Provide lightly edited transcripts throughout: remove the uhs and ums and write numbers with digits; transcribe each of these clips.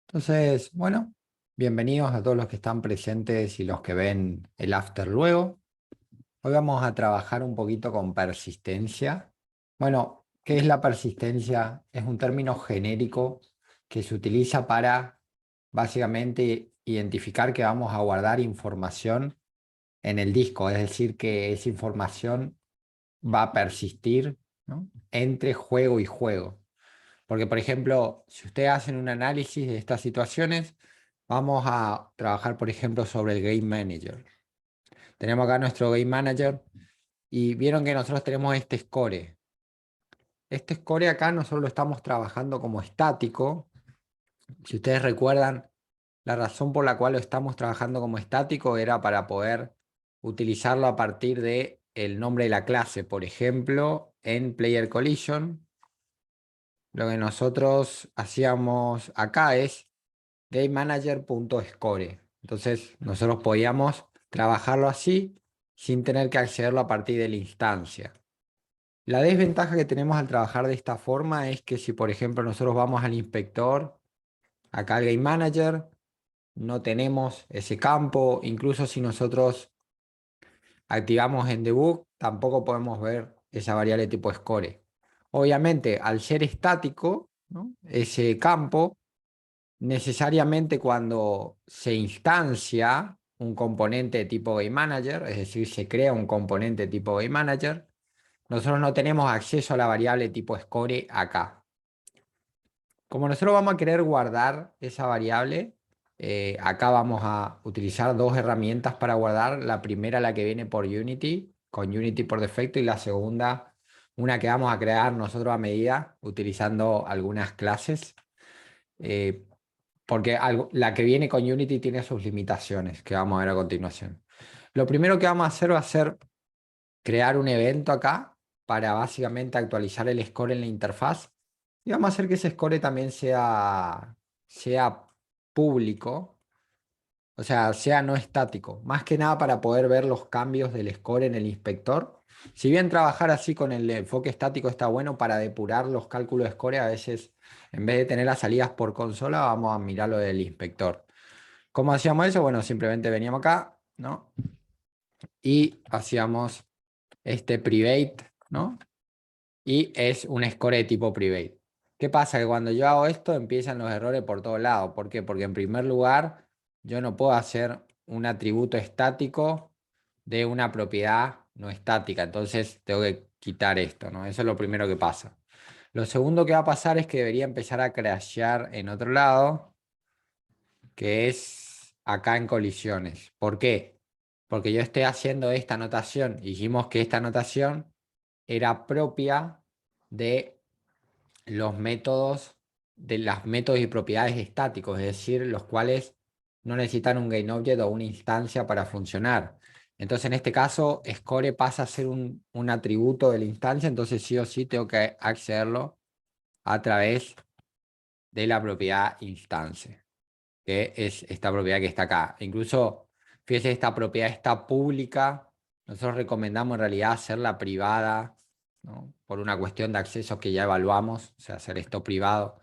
Entonces, bueno, bienvenidos a todos los que están presentes y los que ven el after luego. Hoy vamos a trabajar un poquito con persistencia. Bueno, ¿qué es la persistencia? Es un término genérico que se utiliza para básicamente identificar que vamos a guardar información en el disco, es decir, que esa información va a persistir, ¿no?, entre juego y juego. Porque, por ejemplo, si ustedes hacen un análisis de estas situaciones, vamos a trabajar, por ejemplo, sobre el Game Manager. Tenemos acá nuestro Game Manager y vieron que nosotros tenemos este score. Este score acá nosotros lo estamos trabajando como estático. Si ustedes recuerdan, la razón por la cual lo estamos trabajando como estático era para poder utilizarlo a partir de el nombre de la clase. Por ejemplo, en Player Collision, lo que nosotros hacíamos acá es GameManager.score. Entonces, nosotros podíamos trabajarlo así sin tener que accederlo a partir de la instancia. La desventaja que tenemos al trabajar de esta forma es que si, por ejemplo, nosotros vamos al inspector, acá al Game Manager, no tenemos ese campo. Incluso si nosotros activamos en debug, tampoco podemos ver esa variable tipo score. Obviamente, al ser estático, ¿no?, ese campo necesariamente cuando se instancia un componente de tipo GameManager, es decir, se crea un componente tipo GameManager, nosotros no tenemos acceso a la variable tipo score acá. Como nosotros vamos a querer guardar esa variable, acá vamos a utilizar dos herramientas para guardar. La primera, la que viene por Unity, con Unity por defecto, y la segunda, una que vamos a crear nosotros a medida, utilizando algunas clases. Eh, Porque la que viene con Unity tiene sus limitaciones, que vamos a ver a continuación. Lo primero que vamos a hacer va a ser crear un evento acá para básicamente actualizar el score en la interfaz. Y vamos a hacer que ese score también sea público, o sea no estático. Más que nada para poder ver los cambios del score en el inspector. Si bien trabajar así con el enfoque estático está bueno para depurar los cálculos de score, a veces en vez de tener las salidas por consola, vamos a mirar lo del inspector. ¿Cómo hacíamos eso? Bueno, simplemente veníamos acá, ¿no? Y hacíamos este private, ¿no? Y es un score de tipo private. ¿Qué pasa? Que cuando yo hago esto empiezan los errores por todos lados. ¿Por qué? Porque en primer lugar yo no puedo hacer un atributo estático de una propiedad no estática. Entonces tengo que quitar esto, ¿no? Eso es lo primero que pasa. Lo segundo que va a pasar es que debería empezar a crashear en otro lado, que es acá en colisiones. ¿Por qué? Porque yo estoy haciendo esta anotación. Dijimos que esta anotación era propia de los métodos, de los métodos y propiedades estáticos, es decir, los cuales no necesitan un GameObject o una instancia para funcionar. Entonces, en este caso, score pasa a ser un atributo de la instancia, entonces sí o sí tengo que accederlo a través de la propiedad instancia, que es esta propiedad que está acá. Incluso, fíjese, esta propiedad está pública. Nosotros recomendamos en realidad hacerla privada, ¿no?, por una cuestión de acceso que ya evaluamos, o sea, hacer esto privado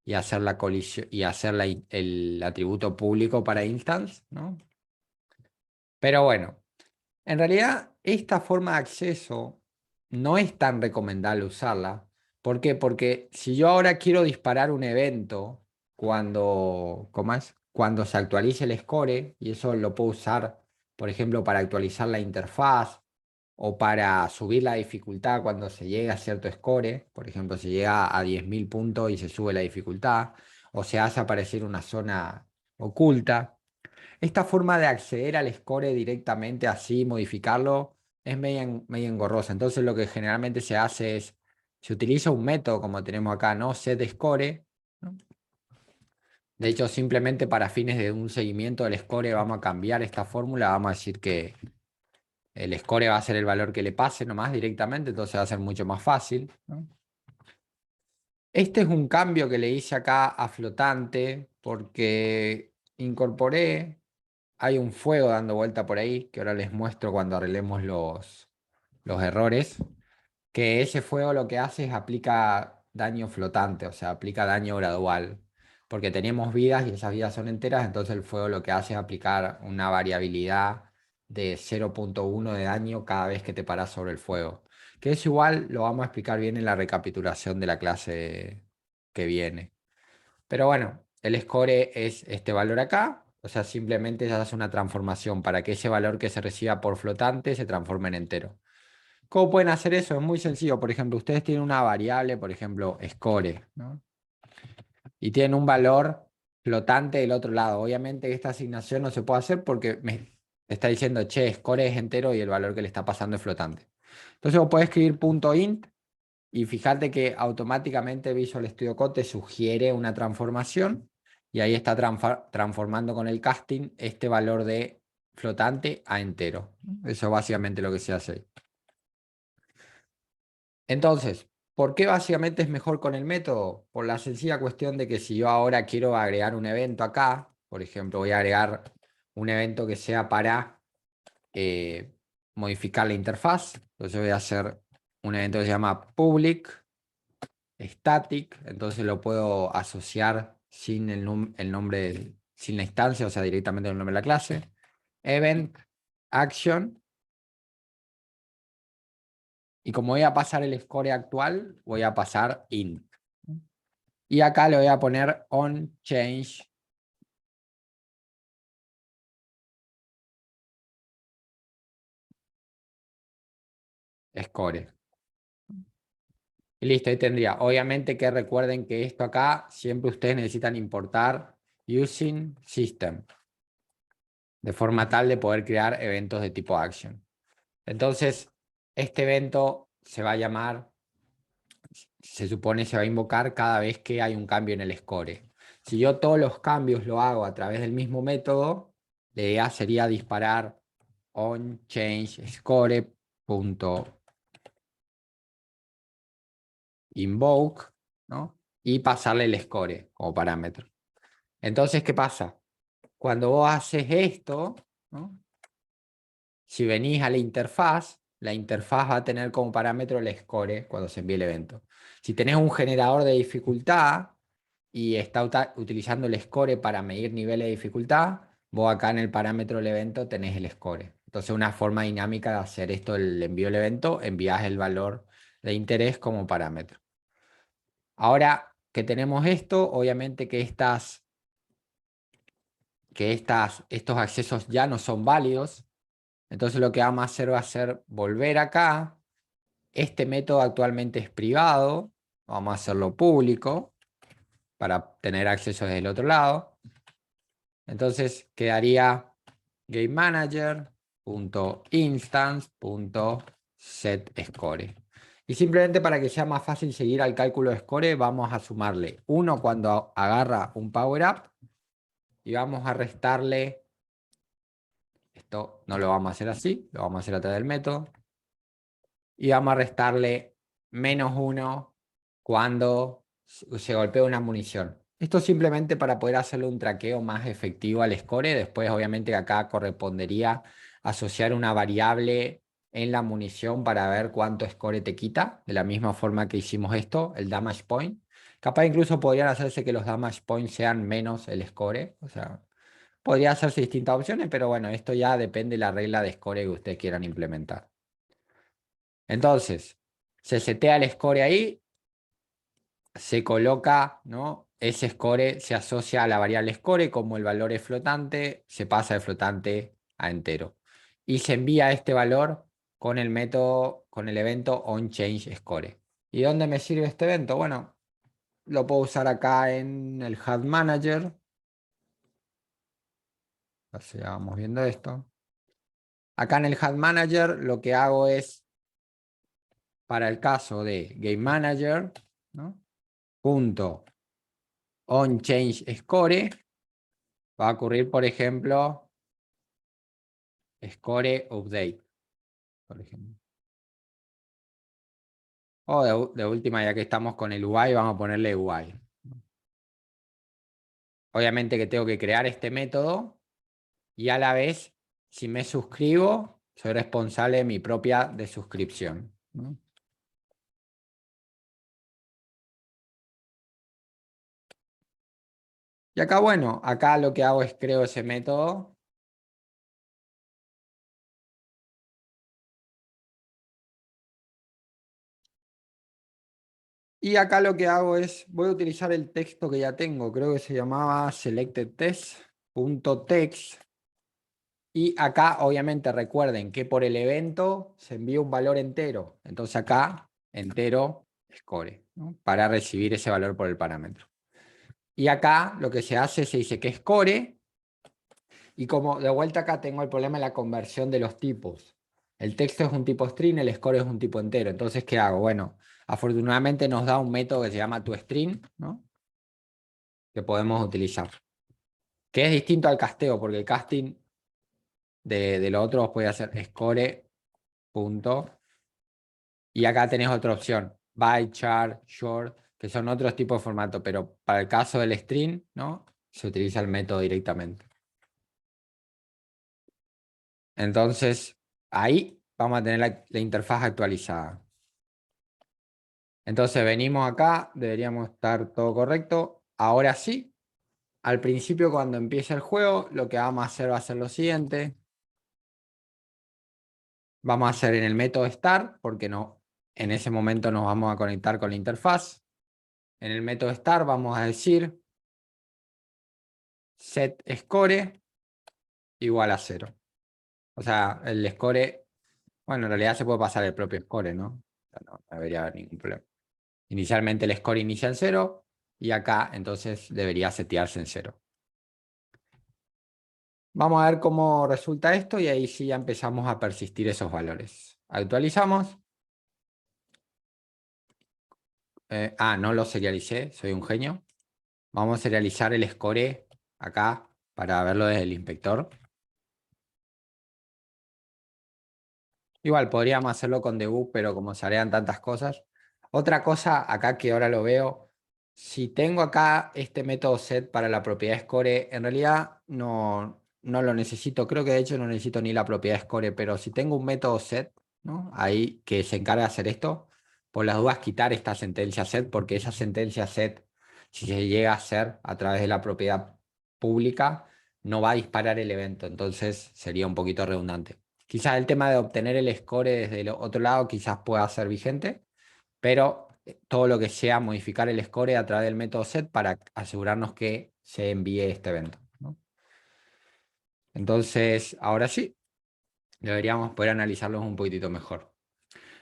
y hacer la colisión y hacer el atributo público para instance, ¿no? Pero bueno, en realidad esta forma de acceso no es tan recomendable usarla. ¿Por qué? Porque si yo ahora quiero disparar un evento ¿cómo es? Cuando se actualice el score, y eso lo puedo usar, por ejemplo, para actualizar la interfaz o para subir la dificultad cuando se llega a cierto score, por ejemplo, se llega a 10.000 puntos y se sube la dificultad, o se hace aparecer una zona oculta. Esta forma de acceder al score directamente así, modificarlo, es medio engorrosa. Entonces lo que generalmente se hace es, se utiliza un método como tenemos acá, ¿no? SetScore, ¿no? De hecho, simplemente para fines de un seguimiento del score vamos a cambiar esta fórmula, vamos a decir que el score va a ser el valor que le pase nomás directamente, entonces va a ser mucho más fácil, ¿no? Este es un cambio que le hice acá a flotante porque incorporé. Hay un fuego dando vuelta por ahí, que ahora les muestro cuando arreglemos los errores, que ese fuego lo que hace es aplica daño flotante, o sea, aplica daño gradual. porque tenemos vidas y esas vidas son enteras, entonces el fuego lo que hace es aplicar una variabilidad de 0,1 de daño cada vez que te paras sobre el fuego. Que es igual, lo vamos a explicar bien en la recapitulación de la clase que viene. Pero bueno, el score es este valor acá, o sea, simplemente se hace una transformación para que ese valor que se reciba por flotante se transforme en entero. ¿Cómo pueden hacer eso? Es muy sencillo. Por ejemplo, ustedes tienen una variable, por ejemplo, score, ¿no? Y tienen un valor flotante del otro lado. Obviamente esta asignación no se puede hacer porque me está diciendo, che, score es entero y el valor que le está pasando es flotante. Entonces vos podés escribir .int y fíjate que automáticamente Visual Studio Code te sugiere una transformación y ahí está transformando con el casting este valor de flotante a entero. Eso es básicamente lo que se hace ahí. Entonces, ¿por qué básicamente es mejor con el método? Por la sencilla cuestión de que si yo ahora quiero agregar un evento acá, por ejemplo, voy a agregar un evento que sea para modificar la interfaz. Entonces voy a hacer un evento que se llama public static, entonces lo puedo asociar sin el nombre, sin la instancia, o sea, directamente el nombre de la clase. Event action. Y como voy a pasar el score actual, voy a pasar int. Y acá le voy a poner on change score. Y listo, ahí tendría. Obviamente que recuerden que esto acá siempre ustedes necesitan importar using system, de forma tal de poder crear eventos de tipo action. Entonces, este evento se va a llamar, se supone se va a invocar cada vez que hay un cambio en el score. Si yo todos los cambios lo hago a través del mismo método, la idea sería disparar on change score punto invoke, ¿no? Y pasarle el score como parámetro. Entonces, ¿qué pasa? Cuando vos haces esto, ¿no? Si venís a la interfaz va a tener como parámetro el score cuando se envíe el evento. Si tenés un generador de dificultad y está utilizando el score para medir niveles de dificultad, vos acá en el parámetro del evento tenés el score. Entonces, una forma dinámica de hacer esto, el envío del evento, envías el valor de interés como parámetro. Ahora que tenemos esto, obviamente que estos accesos ya no son válidos. Entonces lo que vamos a hacer va a ser volver acá. Este método actualmente es privado. Vamos a hacerlo público para tener acceso desde el otro lado. Entonces quedaría GameManager.instance.setScore. Y simplemente para que sea más fácil seguir al cálculo de score, vamos a sumarle 1 cuando agarra un power up y vamos a restarle, esto no lo vamos a hacer así, lo vamos a hacer a través del método, y vamos a restarle -1 cuando se golpea una munición. Esto simplemente para poder hacerle un traqueo más efectivo al score. Después, obviamente, acá correspondería asociar una variable en la munición para ver cuánto score te quita, de la misma forma que hicimos esto, el damage point. Capaz incluso podrían hacerse que los damage points sean menos el score, o sea, podría hacerse distintas opciones, pero bueno, esto ya depende de la regla de score que ustedes quieran implementar. Entonces, se setea el score ahí, se coloca, ¿no? Ese score se asocia a la variable score, como el valor es flotante, se pasa de flotante a entero. Y se envía este valor con el método, con el evento onChangeScore. ¿Y dónde me sirve este evento? Bueno, lo puedo usar acá en el HUD Manager. Así vamos viendo esto. Acá en el HUD Manager lo que hago es, para el caso de Game Manager, ¿no? Punto onChangeScore, va a ocurrir, por ejemplo, score update, por ejemplo. O de última, ya que estamos con el UI, vamos a ponerle UI. Obviamente que tengo que crear este método y a la vez, si me suscribo, soy responsable de mi propia desuscripción, ¿no? Y acá, bueno, acá lo que hago es creo ese método. Y acá lo que hago es, voy a utilizar el texto que ya tengo, creo que se llamaba selectedTest.text. Y acá, obviamente, recuerden que por el evento se envía un valor entero. Entonces acá, entero, score, ¿no? Para recibir ese valor por el parámetro. Y acá lo que se hace, se dice que score. Y como de vuelta acá tengo el problema de la conversión de los tipos. El texto es un tipo string, el score es un tipo entero. Entonces, ¿qué hago? Bueno, afortunadamente nos da un método que se llama toString, ¿no? Que podemos utilizar. Que es distinto al casteo, porque el casting de lo otro puede hacer score. Punto. Y acá tenés otra opción, byte, char, short, que son otros tipos de formato, pero para el caso del string, ¿no? Se utiliza el método directamente. Entonces, ahí vamos a tener la interfaz actualizada. Entonces, venimos acá, deberíamos estar todo correcto. Ahora sí, al principio cuando empiece el juego, lo que vamos a hacer va a ser lo siguiente. Vamos a hacer en el método start, porque no, en ese momento nos vamos a conectar con la interfaz. En el método start vamos a decir set score igual a 0. O sea, el score, bueno, en realidad se puede pasar el propio score, ¿no? O sea, no debería haber ningún problema. Inicialmente el score inicia en 0 y acá entonces debería setearse en 0. Vamos a ver cómo resulta esto y ahí sí ya empezamos a persistir esos valores. Actualizamos. No lo serialicé, soy un genio. Vamos a serializar el score acá para verlo desde el inspector. Igual podríamos hacerlo con debug, pero como se harían tantas cosas. Otra cosa acá que ahora lo veo, si tengo acá este método set para la propiedad score, en realidad no lo necesito. Creo que de hecho no necesito ni la propiedad score, pero si tengo un método set, ¿no? Ahí que se encarga de hacer esto, por las dudas quitar esta sentencia set, porque esa sentencia set, si se llega a hacer a través de la propiedad pública, no va a disparar el evento. Entonces sería un poquito redundante. Quizás el tema de obtener el score desde el otro lado quizás pueda ser vigente, pero todo lo que sea modificar el score a través del método set para asegurarnos que se envíe este evento, ¿no? Entonces, ahora sí, deberíamos poder analizarlos un poquitito mejor.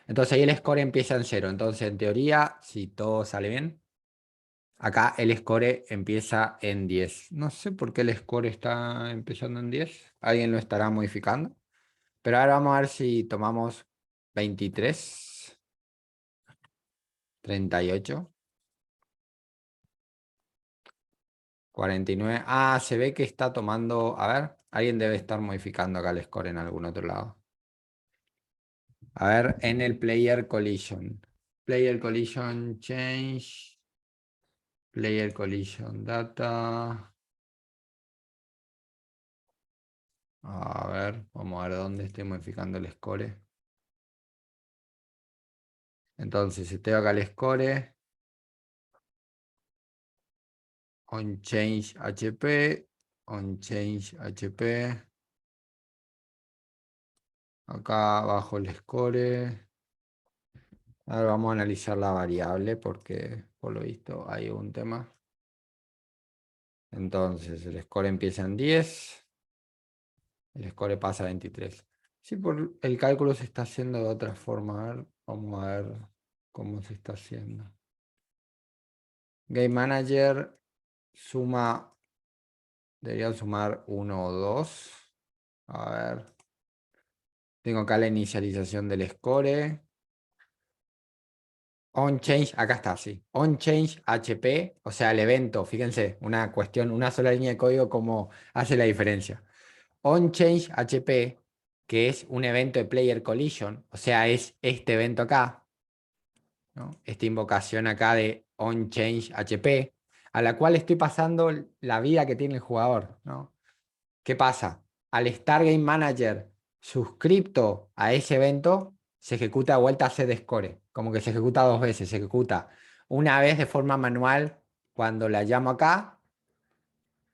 Entonces ahí el score empieza en 0. Entonces, en teoría, si todo sale bien, acá el score empieza en 10. No sé por qué el score está empezando en 10. Alguien lo estará modificando. Pero ahora vamos a ver si tomamos 23, 38, 49. Ah, se ve que está tomando. A ver, alguien debe estar modificando acá el score en algún otro lado. A ver, en el player collision. Player collision change. Player collision data. A ver, vamos a ver dónde estoy modificando el score. Entonces, si tengo acá el score. On change HP. On change HP. Acá abajo el score. Ahora vamos a analizar la variable porque por lo visto hay un tema. Entonces el score empieza en 10, el score pasa a 23. Sí, por el cálculo se está haciendo de otra forma. A ver, vamos a ver cómo se está haciendo. Game Manager suma, deberían sumar 1 o 2. A ver, tengo acá la inicialización del score. On change, acá está, sí. On change HP, o sea, el evento, fíjense, una cuestión, una sola línea de código, cómo hace la diferencia. On change HP, que es un evento de player collision, o sea, es este evento acá, ¿no? Esta invocación acá de on change HP, a la cual estoy pasando la vida que tiene el jugador, ¿no? ¿Qué pasa? Al estar Game Manager suscripto a ese evento, se ejecuta de vuelta set score, como que se ejecuta dos veces, se ejecuta una vez de forma manual cuando la llamo acá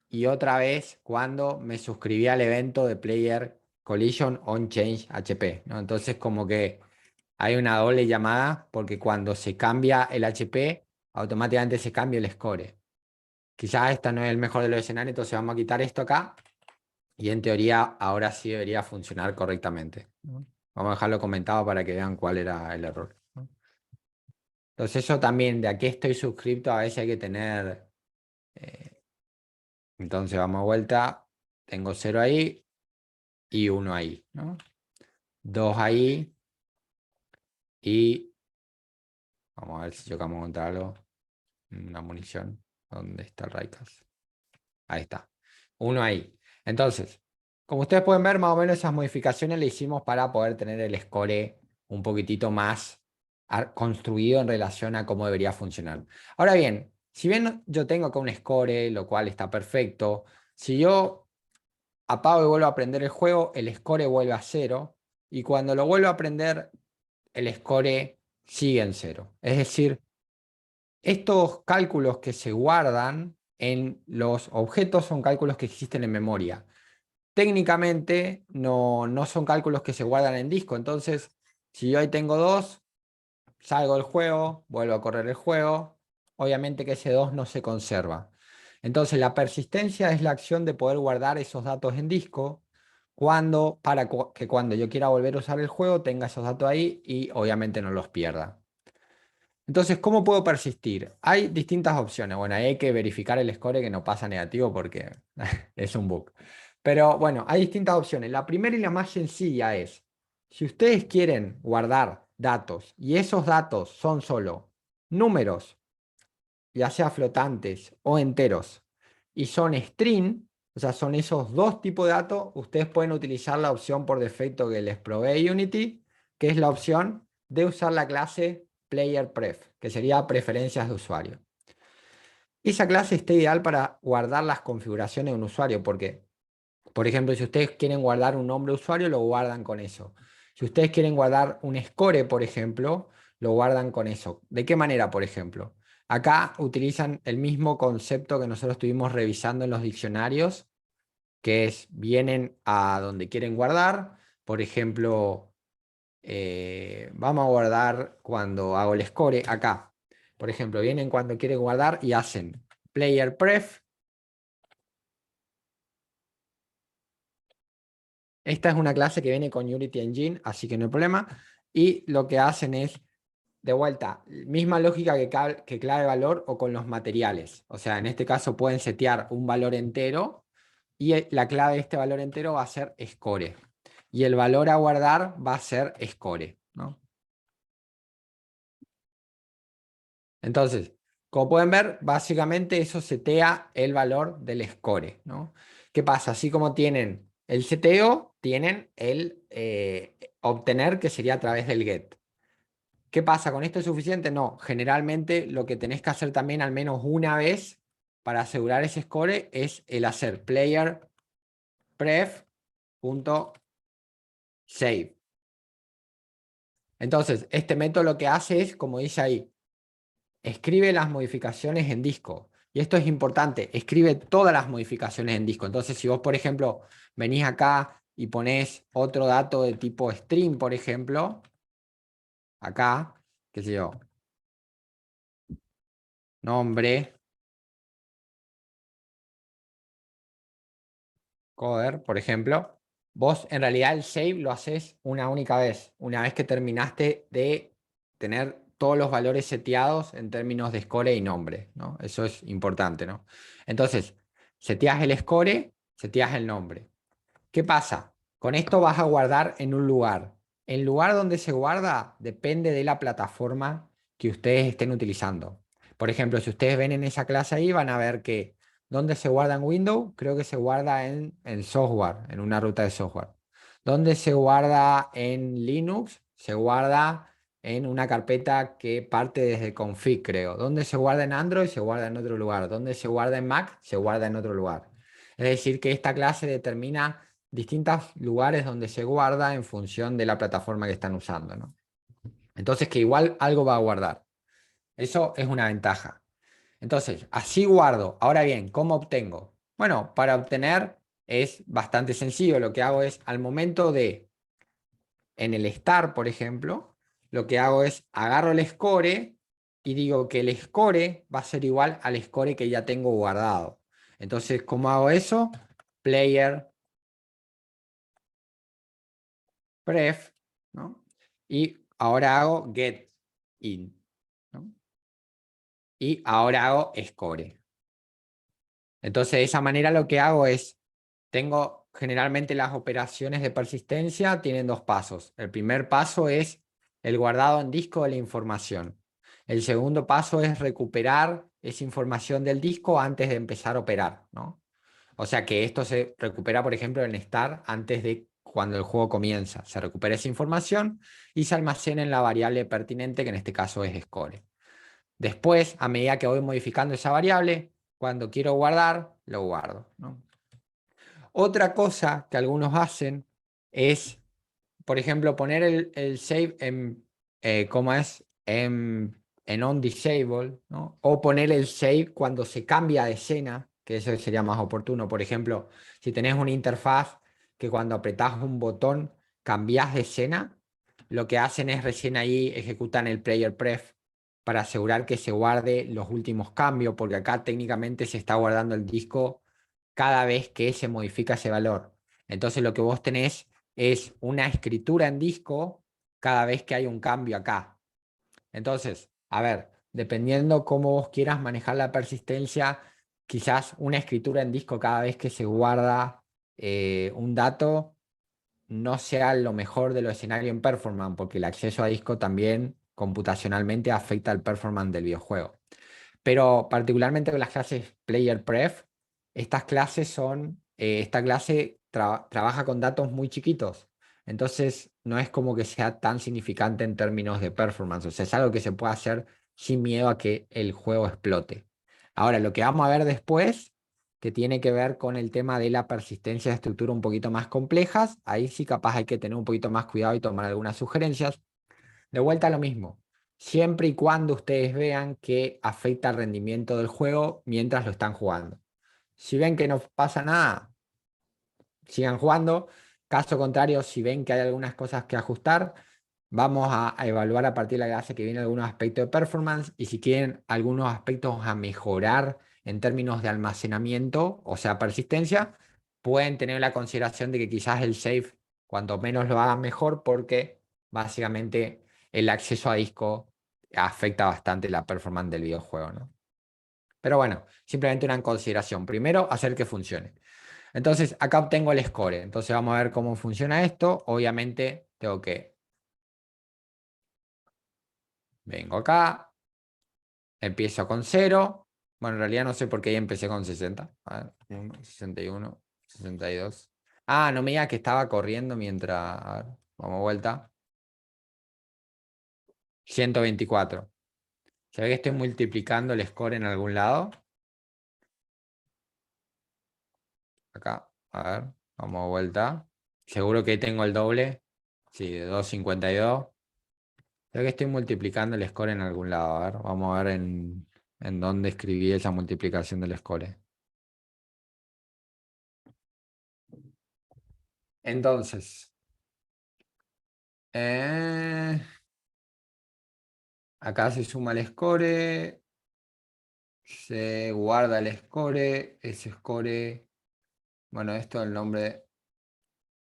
y otra vez cuando me suscribí al evento de Player Collision on Change HP, ¿no? Entonces como que hay una doble llamada porque cuando se cambia el HP, automáticamente se cambia el score. Quizás esta no es el mejor de los escenarios, entonces vamos a quitar esto acá y en teoría ahora sí debería funcionar correctamente, ¿no? Vamos a dejarlo comentado para que vean cuál era el error, ¿no? Entonces eso también, de aquí estoy suscrito, a veces hay que tener... entonces vamos a vuelta, tengo 0 ahí y 1 ahí, ¿no? 2 ahí y vamos a ver si chocamos contra algo. Una munición. ¿Dónde está el Raycast? Ahí está. 1 ahí. Entonces, como ustedes pueden ver, más o menos esas modificaciones le hicimos para poder tener el score un poquitito más construido en relación a cómo debería funcionar. Ahora bien, si bien yo tengo acá un score, lo cual está perfecto, si yo apago y vuelvo a aprender el juego, el score vuelve a 0, y cuando lo vuelvo a aprender, el score sigue en 0. Es decir, estos cálculos que se guardan en los objetos son cálculos que existen en memoria. Técnicamente no son cálculos que se guardan en disco, entonces si yo ahí tengo 2, salgo del juego, vuelvo a correr el juego, obviamente que ese 2 no se conserva. Entonces la persistencia es la acción de poder guardar esos datos en disco para que cuando yo quiera volver a usar el juego tenga esos datos ahí y obviamente no los pierda. Entonces, ¿cómo puedo persistir? Hay distintas opciones. Bueno, ahí hay que verificar el score que no pasa negativo porque es un bug. Pero bueno, hay distintas opciones. La primera y la más sencilla es, si ustedes quieren guardar datos y esos datos son solo números, ya sea flotantes o enteros, y son string, o sea, son esos dos tipos de datos, ustedes pueden utilizar la opción por defecto que les provee Unity, que es la opción de usar la clase PlayerPref, que sería preferencias de usuario. Esa clase está ideal para guardar las configuraciones de un usuario, porque, por ejemplo, si ustedes quieren guardar un nombre de usuario, lo guardan con eso. Si ustedes quieren guardar un score, por ejemplo, lo guardan con eso. ¿De qué manera, por ejemplo? Acá utilizan el mismo concepto que nosotros estuvimos revisando en los diccionarios, que es, vienen a donde quieren guardar. Por ejemplo, vamos a guardar cuando hago el score acá. Por ejemplo, vienen cuando quieren guardar y hacen player pref. Esta es una clase que viene con Unity Engine, así que no hay problema. Y lo que hacen es, de vuelta, misma lógica que clave valor o con los materiales. O sea, en este caso pueden setear un valor entero y la clave de este valor entero va a ser score. Y el valor a guardar va a ser score, ¿no? Entonces, como pueden ver, básicamente eso setea el valor del score, ¿no? ¿Qué pasa? Así como tienen el seteo, tienen el obtener, que sería a través del get. ¿Qué pasa? ¿Con esto es suficiente? No. Generalmente lo que tenés que hacer también al menos una vez para asegurar ese score es el hacer player pref.save. Entonces, este método lo que hace es, como dice ahí, escribe las modificaciones en disco. Y esto es importante, escribe todas las modificaciones en disco. Entonces, si vos, por ejemplo, venís acá y ponés otro dato de tipo string, por ejemplo, acá, qué sé yo, nombre, coder, por ejemplo, vos en realidad el save lo haces una única vez, una vez que terminaste de tener todos los valores seteados en términos de score y nombre, ¿no? Eso es importante, ¿no? Entonces, seteas el score, seteas el nombre. ¿Qué pasa? Con esto vas a guardar en un lugar. El lugar donde se guarda depende de la plataforma que ustedes estén utilizando. Por ejemplo, si ustedes ven en esa clase ahí, van a ver que donde se guarda en Windows, creo que se guarda en software, en una ruta de software. Donde se guarda en Linux, se guarda en una carpeta que parte desde config, creo. Donde se guarda en Android, se guarda en otro lugar. Donde se guarda en Mac, se guarda en otro lugar. Es decir, que esta clase determina distintos lugares donde se guarda en función de la plataforma que están usando, ¿no? Entonces, que igual algo va a guardar. Eso es una ventaja. Entonces, así guardo. Ahora bien, ¿cómo obtengo? Bueno, para obtener es bastante sencillo. Lo que hago es, al momento de, en el start, por ejemplo, lo que hago es agarro el score y digo que el score va a ser igual al score que ya tengo guardado. Entonces, ¿cómo hago eso? Player pref, ¿no? Y ahora hago get in, ¿no? Y ahora hago score. Entonces, de esa manera lo que hago es, tengo generalmente las operaciones de persistencia, tienen dos pasos. El primer paso es el guardado en disco de la información. El segundo paso es recuperar esa información del disco antes de empezar a operar, ¿no? O sea que esto se recupera, por ejemplo, en start antes de cuando el juego comienza. Se recupera esa información y se almacena en la variable pertinente, que en este caso es score. Después, a medida que voy modificando esa variable, cuando quiero guardar, lo guardo, ¿no? Otra cosa que algunos hacen es, por ejemplo, poner el save en, ¿cómo es? En on disable, ¿no? O poner el save cuando se cambia de escena, que eso sería más oportuno. Por ejemplo, si tenés una interfaz que cuando apretás un botón cambias de escena, lo que hacen es recién ahí ejecutan el player pref para asegurar que se guarde los últimos cambios, porque acá técnicamente se está guardando el disco cada vez que se modifica ese valor. Entonces lo que vos tenés es una escritura en disco cada vez que hay un cambio acá. Entonces, a ver, dependiendo cómo vos quieras manejar la persistencia, quizás una escritura en disco cada vez que se guarda un dato no sea lo mejor de los escenarios en performance, porque el acceso a disco también computacionalmente afecta al performance del videojuego. Pero particularmente con las clases Player Pref, estas clases son, esta clase trabaja con datos muy chiquitos. Entonces no es como que sea tan significante en términos de performance. O sea, es algo que se puede hacer sin miedo a que el juego explote. Ahora, lo que vamos a ver después, que tiene que ver con el tema de la persistencia de estructuras un poquito más complejas, ahí sí capaz hay que tener un poquito más cuidado y tomar algunas sugerencias. De vuelta a lo mismo, siempre y cuando ustedes vean que afecta el rendimiento del juego mientras lo están jugando. Si ven que no pasa nada, sigan jugando. Caso contrario, si ven que hay algunas cosas que ajustar, vamos a evaluar a partir de la clase que viene algunos aspectos de performance y si quieren algunos aspectos a mejorar en términos de almacenamiento, o sea, persistencia, pueden tener la consideración de que quizás el save, cuanto menos lo hagan mejor, porque básicamente el acceso a disco afecta bastante la performance del videojuego, ¿no? Pero bueno, simplemente una consideración. Primero, hacer que funcione. Entonces, acá obtengo el score. Entonces, vamos a ver cómo funciona esto. Obviamente, tengo que... Vengo acá, empiezo con 0. Bueno, en realidad no sé por qué ya empecé con 60. A ver, 1, 61, 62. Ah, no me diga que estaba corriendo mientras... A ver, vamos a vuelta. 124. ¿Se ve que estoy multiplicando el score en algún lado? Acá, a ver, vamos a vuelta. Seguro que tengo el doble. Sí, de 252. Creo que estoy multiplicando el score en algún lado. A ver, vamos a ver en dónde escribí esa multiplicación del score. Entonces, eh, acá se suma el score, se guarda el score, ese score, bueno, esto el nombre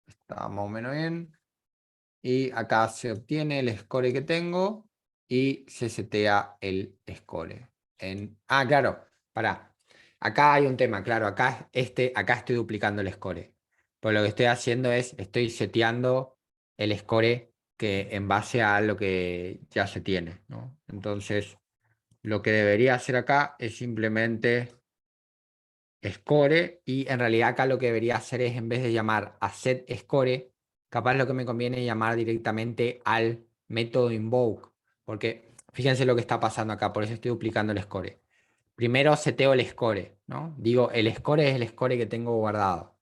está más o menos bien. Y acá se obtiene el score que tengo y se setea el score. Claro, pará. Acá hay un tema, claro, acá estoy duplicando el score. Pues lo que estoy haciendo es, estoy seteando el score que en base a lo que ya se tiene, ¿no? Entonces, lo que debería hacer acá es simplemente score y en realidad acá lo que debería hacer es en vez de llamar a set score, capaz lo que me conviene es llamar directamente al método invoke, porque fíjense lo que está pasando acá, por eso estoy duplicando el score. Primero seteo el score, ¿no? Digo, el score es el score que tengo guardado.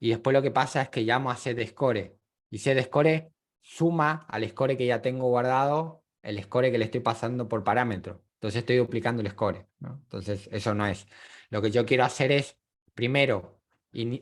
Y después lo que pasa es que llamo a setScore. Y setScore suma al score que ya tengo guardado el score que le estoy pasando por parámetro. Entonces estoy duplicando el score, ¿no? Entonces eso no es. Lo que yo quiero hacer es primero,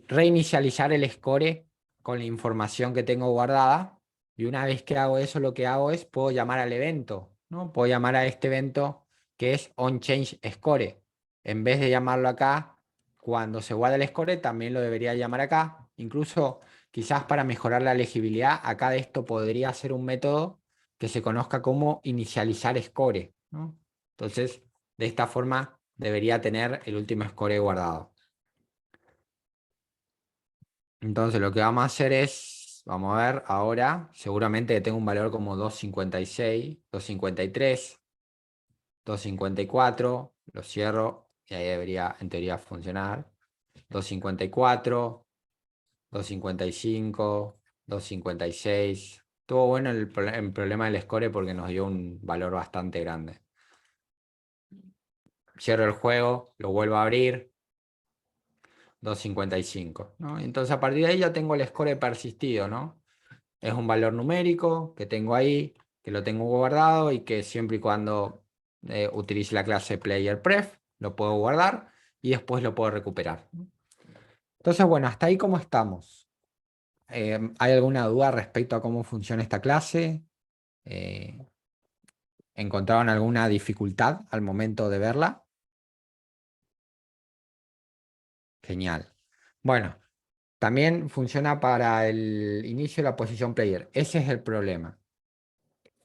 reinicializar el score con la información que tengo guardada. Y una vez que hago eso, lo que hago es, puedo llamar al evento, ¿no? Puedo llamar a este evento que es onChangeScore. En vez de llamarlo acá, cuando se guarda el score, también lo debería llamar acá. Incluso, quizás para mejorar la legibilidad, acá de esto podría ser un método que se conozca como inicializar score, ¿no? Entonces, de esta forma, debería tener el último score guardado. Entonces lo que vamos a hacer es, vamos a ver ahora, seguramente tengo un valor como 256, 253, 254, lo cierro y ahí debería en teoría funcionar. 254, 255, 256. Estuvo bueno el problema del score porque nos dio un valor bastante grande. Cierro el juego, lo vuelvo a abrir. 255, ¿no? Entonces a partir de ahí ya tengo el score persistido, ¿no? Es un valor numérico que tengo ahí, que lo tengo guardado y que siempre y cuando utilice la clase playerPref lo puedo guardar y después lo puedo recuperar. Entonces, bueno, hasta ahí cómo estamos. ¿Hay alguna duda respecto a cómo funciona esta clase? Eh, ¿Encontraron alguna dificultad al momento de verla? Genial. Bueno, también funciona para el inicio de la posición player. Ese es el problema.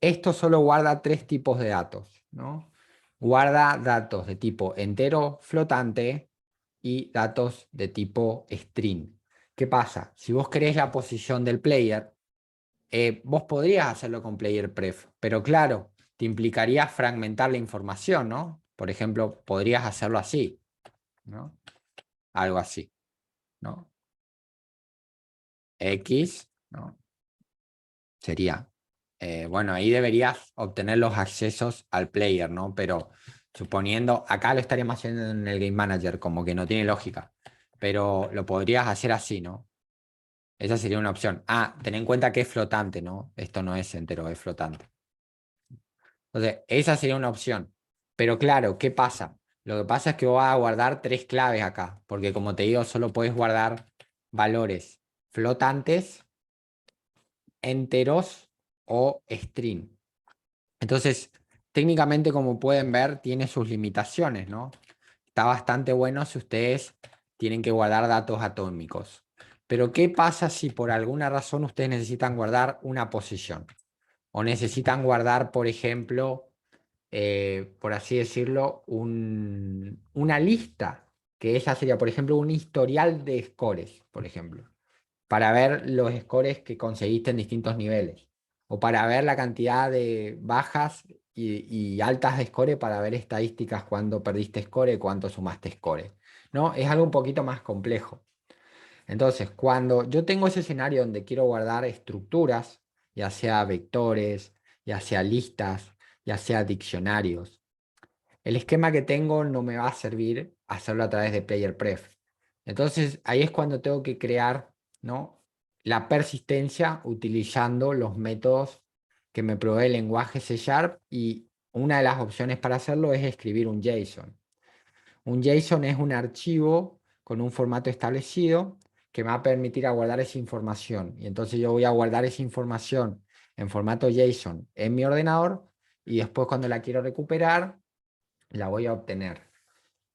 Esto solo guarda tres tipos de datos, ¿no? Guarda datos de tipo entero flotante y datos de tipo string. ¿Qué pasa? Si vos querés la posición del player, vos podrías hacerlo con player pref, pero claro, te implicaría fragmentar la información, ¿no? Por ejemplo, podrías hacerlo así, ¿no? Algo así, ¿no? X, ¿no? Sería, bueno, ahí deberías obtener los accesos al player, ¿no? Pero suponiendo, acá lo estaríamos haciendo en el Game Manager, como que no tiene lógica, pero lo podrías hacer así, ¿no? Esa sería una opción. Ah, ten en cuenta que es flotante, ¿no? Esto no es entero, es flotante. Entonces, esa sería una opción. Pero claro, ¿qué pasa? Lo que pasa es que vas a guardar tres claves acá, porque como te digo, solo puedes guardar valores flotantes, enteros o string. Entonces, técnicamente, como pueden ver, tiene sus limitaciones, ¿no? Está bastante bueno si ustedes tienen que guardar datos atómicos. Pero, ¿qué pasa si por alguna razón ustedes necesitan guardar una posición? O necesitan guardar, por ejemplo, por así decirlo, una lista, que esa sería, por ejemplo, un historial de scores, por ejemplo, para ver los scores que conseguiste en distintos niveles, o para ver la cantidad de bajas y altas de score para ver estadísticas cuando perdiste score, cuánto sumaste score. ¿No? Es algo un poquito más complejo. Entonces, cuando yo tengo ese escenario donde quiero guardar estructuras, ya sea vectores, ya sea listas, ya sea diccionarios, el esquema que tengo no me va a servir hacerlo a través de PlayerPref. Entonces, ahí es cuando tengo que crear, ¿no?, la persistencia utilizando los métodos que me provee el lenguaje C Sharp, y una de las opciones para hacerlo es escribir un JSON. Un JSON es un archivo con un formato establecido que me va a permitir guardar esa información. Y entonces yo voy a guardar esa información en formato JSON en mi ordenador y después cuando la quiero recuperar, la voy a obtener.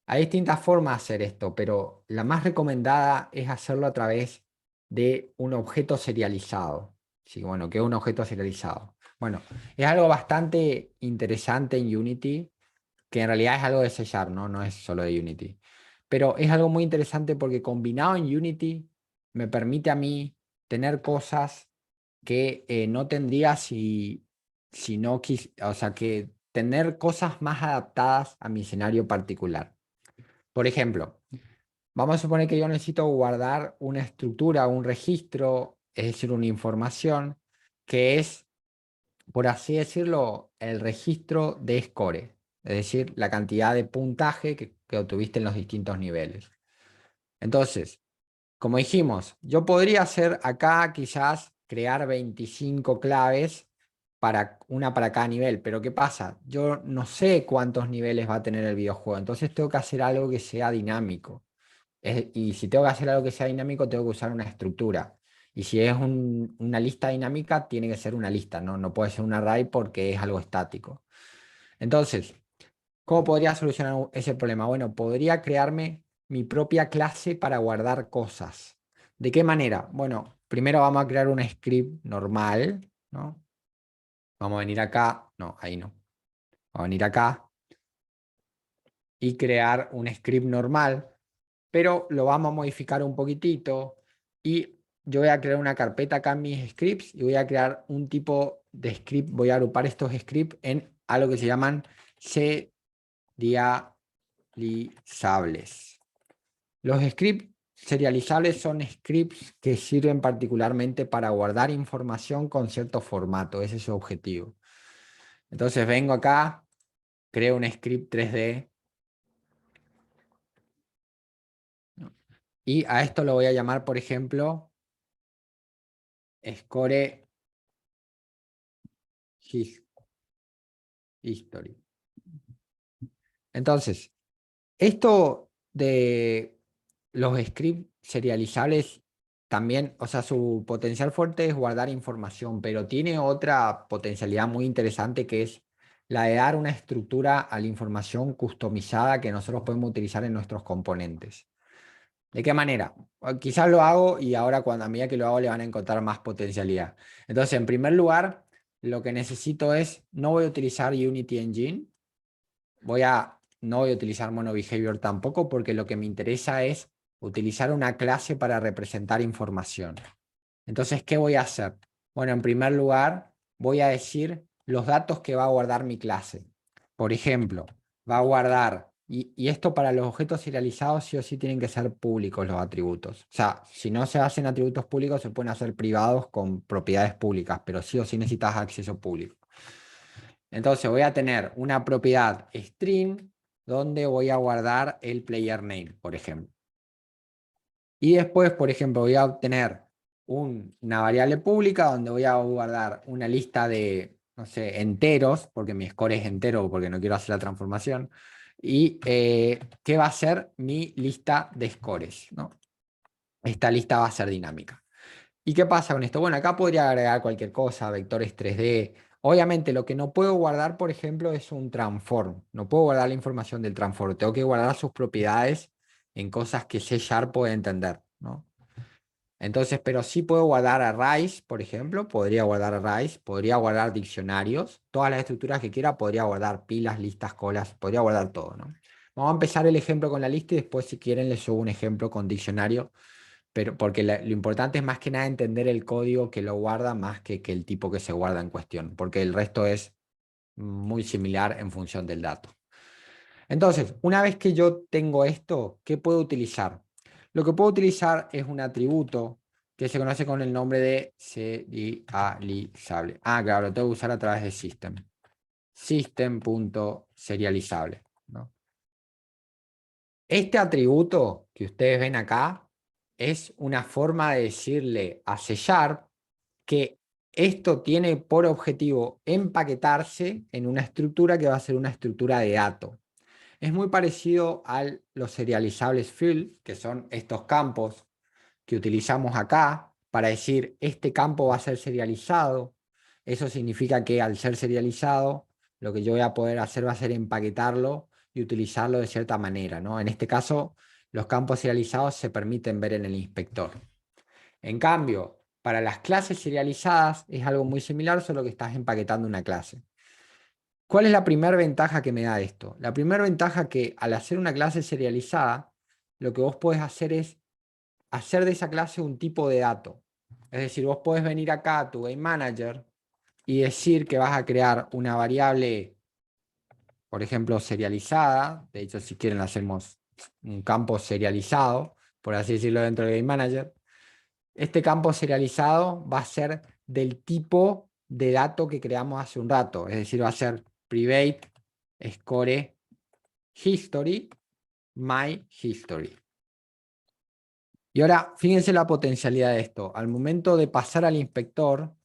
Hay distintas formas de hacer esto, pero la más recomendada es hacerlo a través de un objeto serializado. Sí, bueno, ¿qué es un objeto serializado? Bueno, es algo bastante interesante en Unity, que en realidad es algo de C Sharp, ¿no? No es solo de Unity. Pero es algo muy interesante porque combinado en Unity me permite a mí tener cosas que no tendría si no o sea, que tener cosas más adaptadas a mi escenario particular. Por ejemplo, vamos a suponer que yo necesito guardar una estructura, un registro, es decir, una información que es, por así decirlo, el registro de score, es decir, la cantidad de puntaje que obtuviste en los distintos niveles. Entonces, como dijimos, yo podría hacer acá quizás crear 25 claves para una para cada nivel, pero ¿qué pasa? Yo no sé cuántos niveles va a tener el videojuego, entonces tengo que hacer algo que sea dinámico. Y si tengo que hacer algo que sea dinámico, tengo que usar una estructura. Y si es una lista dinámica, tiene que ser una lista, ¿no? No puede ser un array porque es algo estático. Entonces, ¿cómo podría solucionar ese problema? Bueno, podría crearme mi propia clase para guardar cosas. ¿De qué manera? Bueno, primero vamos a crear un script normal, ¿no? Vamos a venir acá, no, ahí no. Vamos a venir acá y crear un script normal, pero lo vamos a modificar un poquitito y yo voy a crear una carpeta acá en mis scripts y voy a crear un tipo de script, voy a agrupar estos scripts en algo que se llaman serializables. Los scripts serializables son scripts que sirven particularmente para guardar información con cierto formato, ese es su objetivo. Entonces vengo acá, creo un script 3D y a esto lo voy a llamar, por ejemplo, score history. Entonces, esto de los scripts serializables también, o sea, su potencial fuerte es guardar información, pero tiene otra potencialidad muy interesante que es la de dar una estructura a la información customizada que nosotros podemos utilizar en nuestros componentes. ¿De qué manera? Quizás lo hago y ahora cuando a medida que lo hago le van a encontrar más potencialidad. Entonces, en primer lugar, lo que necesito es, no voy a utilizar Unity Engine, no voy a utilizar MonoBehavior tampoco porque lo que me interesa es utilizar una clase para representar información. Entonces, ¿qué voy a hacer? Bueno, en primer lugar, voy a decir los datos que va a guardar mi clase. Por ejemplo, va a guardar, y esto para los objetos serializados sí o sí tienen que ser públicos los atributos. O sea, si no se hacen atributos públicos, se pueden hacer privados con propiedades públicas, pero sí o sí necesitas acceso público. Entonces voy a tener una propiedad string donde voy a guardar el player name, por ejemplo. Y después, por ejemplo, voy a obtener una variable pública donde voy a guardar una lista de, no sé, enteros, porque mi score es entero, porque no quiero hacer la transformación. Y ¿qué va a ser mi lista de scores? ¿No? Esta lista va a ser dinámica. ¿Y qué pasa con esto? Bueno, acá podría agregar cualquier cosa, vectores 3D. Obviamente lo que no puedo guardar, por ejemplo, es un transform. No puedo guardar la información del transform. Tengo que guardar sus propiedades en cosas que C# puede entender, ¿no? Entonces, pero sí puedo guardar arrays, por ejemplo. Podría guardar arrays, podría guardar diccionarios. Todas las estructuras que quiera, podría guardar pilas, listas, colas. Podría guardar todo, ¿no? Vamos a empezar el ejemplo con la lista y después, si quieren, les subo un ejemplo con diccionario, pero porque lo importante es más que nada entender el código que lo guarda más que el tipo que se guarda en cuestión, porque el resto es muy similar en función del dato. Entonces, una vez que yo tengo esto, ¿qué puedo utilizar? Lo que puedo utilizar es un atributo que se conoce con el nombre de serializable. Ah, claro, lo tengo que usar a través de system. System.serializable, ¿no? Este atributo que ustedes ven acá es una forma de decirle a C# que esto tiene por objetivo empaquetarse en una estructura que va a ser una estructura de dato. Es muy parecido a los serializables field, que son estos campos que utilizamos acá para decir este campo va a ser serializado. Eso significa que al ser serializado, lo que yo voy a poder hacer va a ser empaquetarlo y utilizarlo de cierta manera, ¿no? En este caso, los campos serializados se permiten ver en el inspector. En cambio, para las clases serializadas es algo muy similar, solo que estás empaquetando una clase. ¿Cuál es la primera ventaja que me da esto? La primera ventaja que al hacer una clase serializada, lo que vos podés hacer es hacer de esa clase un tipo de dato. Es decir, vos podés venir acá a tu Game Manager y decir que vas a crear una variable, por ejemplo, serializada. De hecho, si quieren, hacemos un campo serializado, por así decirlo, dentro del Game Manager. Este campo serializado va a ser del tipo de dato que creamos hace un rato. Es decir, va a ser private score history my history. Y ahora, fíjense la potencialidad de esto. Al momento de pasar al inspector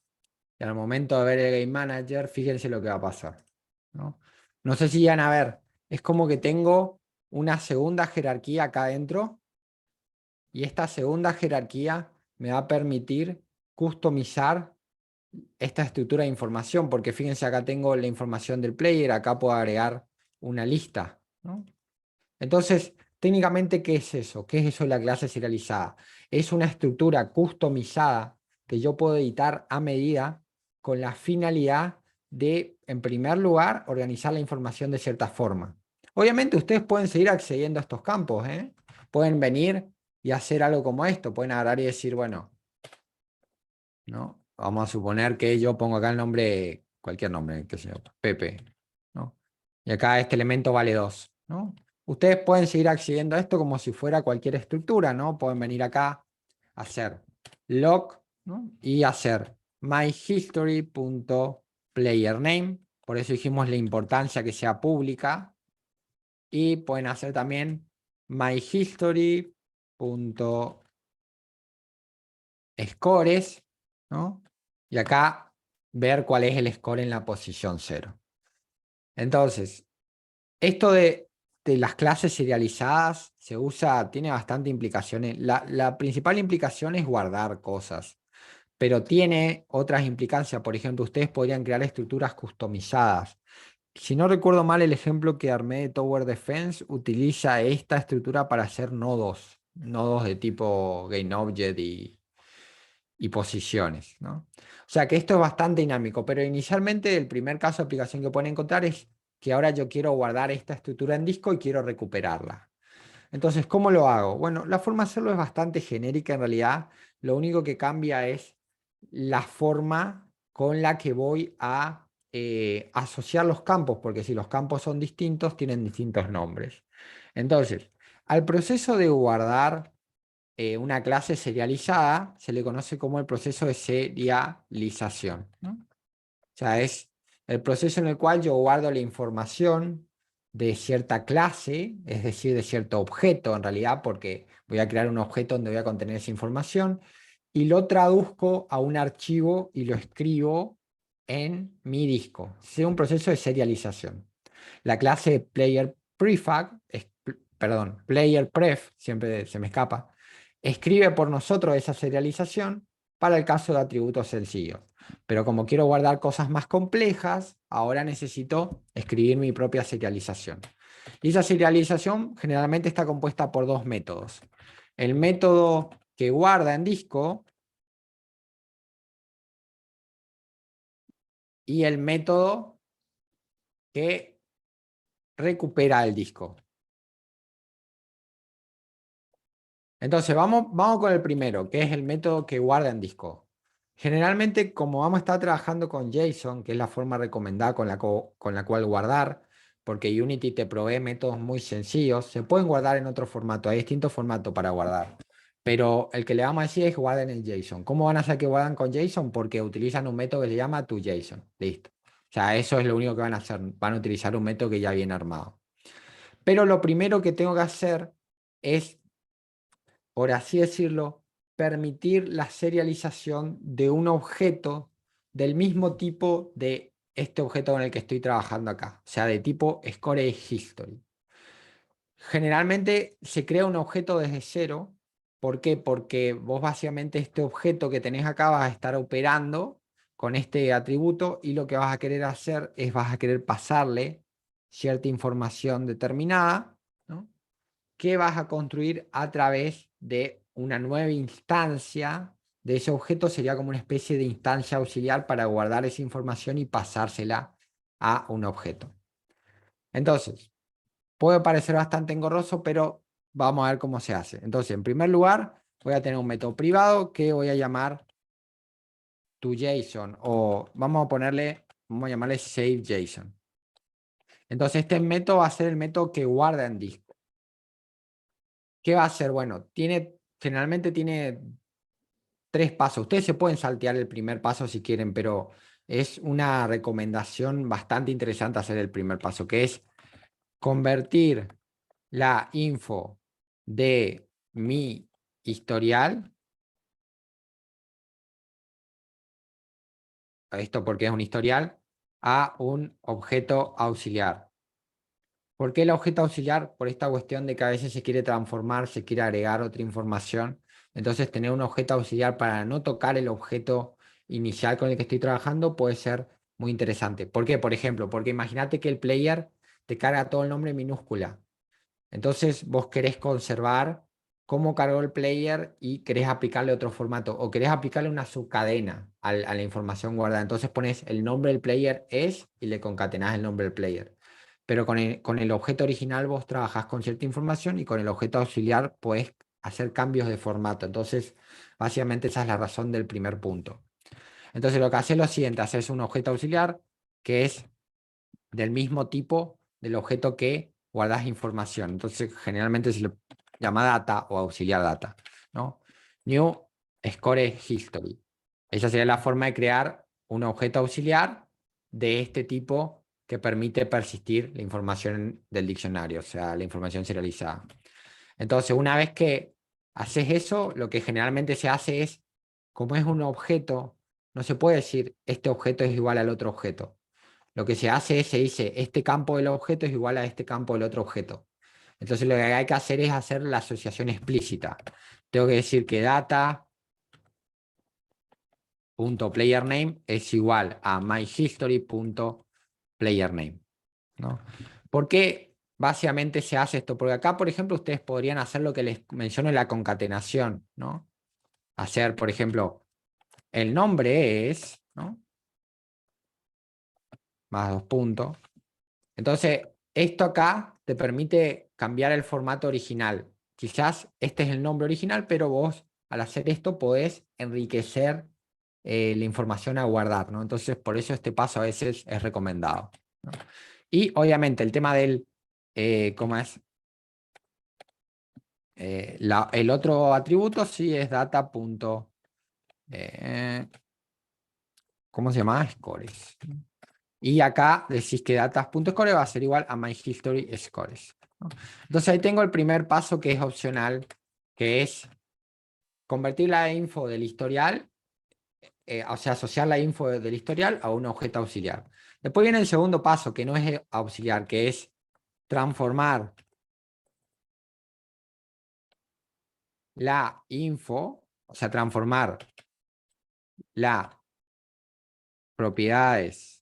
y al momento de ver el Game Manager, fíjense lo que va a pasar, ¿no? No sé si van a ver, es como que tengo una segunda jerarquía acá adentro Y esta segunda jerarquía me va a permitir customizar esta estructura de información, porque fíjense, acá tengo la información del player, acá puedo agregar una lista, ¿no? Entonces, técnicamente, ¿qué es eso? ¿Qué es eso de la clase serializada? Es una estructura customizada que yo puedo editar a medida con la finalidad de, en primer lugar, organizar la información de cierta forma. Obviamente, ustedes pueden seguir accediendo a estos campos, ¿eh? Pueden venir y hacer algo como esto. Pueden agarrar y decir, bueno, ¿no? Vamos a suponer que yo pongo acá el nombre, cualquier nombre, qué sé yo, Pepe, ¿no? Y acá este elemento vale 2, ¿no? Ustedes pueden seguir accediendo a esto como si fuera cualquier estructura, ¿no? Pueden venir acá, hacer log, ¿no? Y hacer myhistory.playerName, por eso dijimos la importancia que sea pública, y pueden hacer también myhistory.scores, ¿no? Y acá ver cuál es el score en la posición 0. Entonces, esto de las clases serializadas se usa, tiene bastante implicaciones. La principal implicación es guardar cosas, pero tiene otras implicancias. Por ejemplo, ustedes podrían crear estructuras customizadas. Si no recuerdo mal, el ejemplo que armé de Tower Defense utiliza esta estructura para hacer nodos, nodos de tipo GainObject y posiciones, ¿no? O sea que esto es bastante dinámico, pero inicialmente el primer caso de aplicación que pueden encontrar es que ahora yo quiero guardar esta estructura en disco y quiero recuperarla. Entonces, ¿cómo lo hago? Bueno, la forma de hacerlo es bastante genérica en realidad. Lo único que cambia es la forma con la que voy a asociar los campos, porque si los campos son distintos, tienen distintos nombres. Entonces, al proceso de guardar una clase serializada se le conoce como el proceso de serialización, ¿no? O sea, es el proceso en el cual yo guardo la información de cierta clase, es decir, de cierto objeto en realidad, porque voy a crear un objeto donde voy a contener esa información, y lo traduzco a un archivo y lo escribo en mi disco. Es un proceso de serialización. La clase player prefab, perdón, player pref, siempre se me escapa, escribe por nosotros esa serialización para el caso de atributos sencillos. Pero como quiero guardar cosas más complejas, ahora necesito escribir mi propia serialización. Y esa serialización generalmente está compuesta por dos métodos. El método que guarda en disco y el método que recupera el disco. Entonces, vamos con el primero, que es el método que guarda en disco. Generalmente, como vamos a estar trabajando con JSON, que es la forma recomendada con la cual guardar, porque Unity te provee métodos muy sencillos, se pueden guardar en otro formato, hay distintos formatos para guardar. Pero el que le vamos a decir es que guarden en JSON. ¿Cómo van a hacer que guardan con JSON? Porque utilizan un método que se llama toJSON. Listo. O sea, eso es lo único que van a hacer. Van a utilizar un método que ya viene armado. Pero lo primero que tengo que hacer es, por así decirlo, permitir la serialización de un objeto del mismo tipo de este objeto con el que estoy trabajando acá, o sea, de tipo Score History. Generalmente se crea un objeto desde cero. ¿Por qué? Porque vos básicamente este objeto que tenés acá vas a estar operando con este atributo y lo que vas a querer hacer es vas a querer pasarle cierta información determinada, ¿no? Que vas a construir a través de una nueva instancia de ese objeto. Sería como una especie de instancia auxiliar para guardar esa información y pasársela a un objeto. Entonces, puede parecer bastante engorroso, pero vamos a ver cómo se hace. Entonces, en primer lugar, voy a tener un método privado que voy a llamar toJSON, o vamos a llamarle saveJSON. Entonces, este método va a ser el método que guarda en disco. ¿Qué va a hacer? Bueno, generalmente tiene 3 pasos. Ustedes se pueden saltear el primer paso si quieren, pero es una recomendación bastante interesante hacer el primer paso, que es convertir la info de mi historial, esto porque es un historial, a un objeto auxiliar. ¿Por qué el objeto auxiliar? Por esta cuestión de que a veces se quiere transformar, se quiere agregar otra información. Entonces, tener un objeto auxiliar para no tocar el objeto inicial con el que estoy trabajando puede ser muy interesante. ¿Por qué? Por ejemplo, porque imagínate que el player te carga todo el nombre en minúscula. Entonces, vos querés conservar cómo cargó el player y querés aplicarle otro formato o querés aplicarle una subcadena a la información guardada. Entonces pones el nombre del player es y le concatenás el nombre del player. Pero con el objeto original vos trabajás con cierta información y con el objeto auxiliar podés hacer cambios de formato. Entonces, básicamente esa es la razón del primer punto. Entonces, lo que haces es lo siguiente, haces un objeto auxiliar que es del mismo tipo del objeto que guardas información. Entonces, generalmente se le llama data o auxiliar data, ¿no? New Score History. Esa sería la forma de crear un objeto auxiliar de este tipo que permite persistir la información del diccionario, o sea, la información serializada. Entonces, una vez que haces eso, lo que generalmente se hace es, como es un objeto, no se puede decir este objeto es igual al otro objeto. Lo que se hace es, se dice, este campo del objeto es igual a este campo del otro objeto. Entonces lo que hay que hacer es hacer la asociación explícita. Tengo que decir que data.playerName es igual a myhistory.playerName, ¿no? ¿Por qué básicamente se hace esto? Porque acá, por ejemplo, ustedes podrían hacer lo que les menciono en la concatenación, ¿no? Hacer, por ejemplo, el nombre es, ¿no? Más dos puntos. Entonces, esto acá te permite cambiar el formato original. Quizás este es el nombre original, pero vos al hacer esto podés enriquecer la información a guardar, ¿no? Entonces, por eso este paso a veces es recomendado, ¿no? Y obviamente el tema del, ¿cómo es? El otro atributo sí es data. ¿Cómo se llama? Scores. Y acá decís que data.score va a ser igual a myHistoryScores, ¿no? Entonces ahí tengo el primer paso que es opcional, que es convertir la info del historial, o sea, asociar la info del historial a un objeto auxiliar. Después viene el segundo paso, que no es auxiliar, que es transformar la info, o sea, transformar las propiedades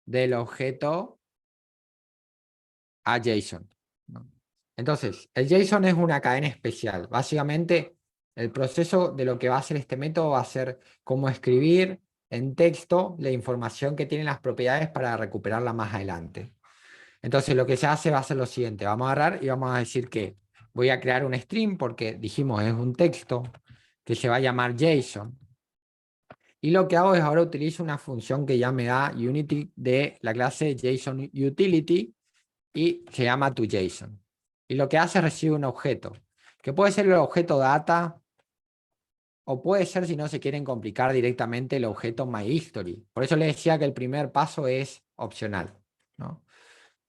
del objeto a JSON, ¿no? Entonces, el JSON es una cadena especial. Básicamente, el proceso de lo que va a hacer este método va a ser cómo escribir en texto la información que tienen las propiedades para recuperarla más adelante. Entonces, lo que se hace va a ser lo siguiente. Vamos a agarrar y vamos a decir que voy a crear un string porque dijimos es un texto que se va a llamar JSON. Y lo que hago es ahora utilizo una función que ya me da Unity de la clase JSON Utility y se llama toJSON. Y lo que hace es recibir un objeto, que puede ser el objeto data, o puede ser, si no se quieren complicar, directamente el objeto myHistory. Por eso les decía que el primer paso es opcional, ¿no?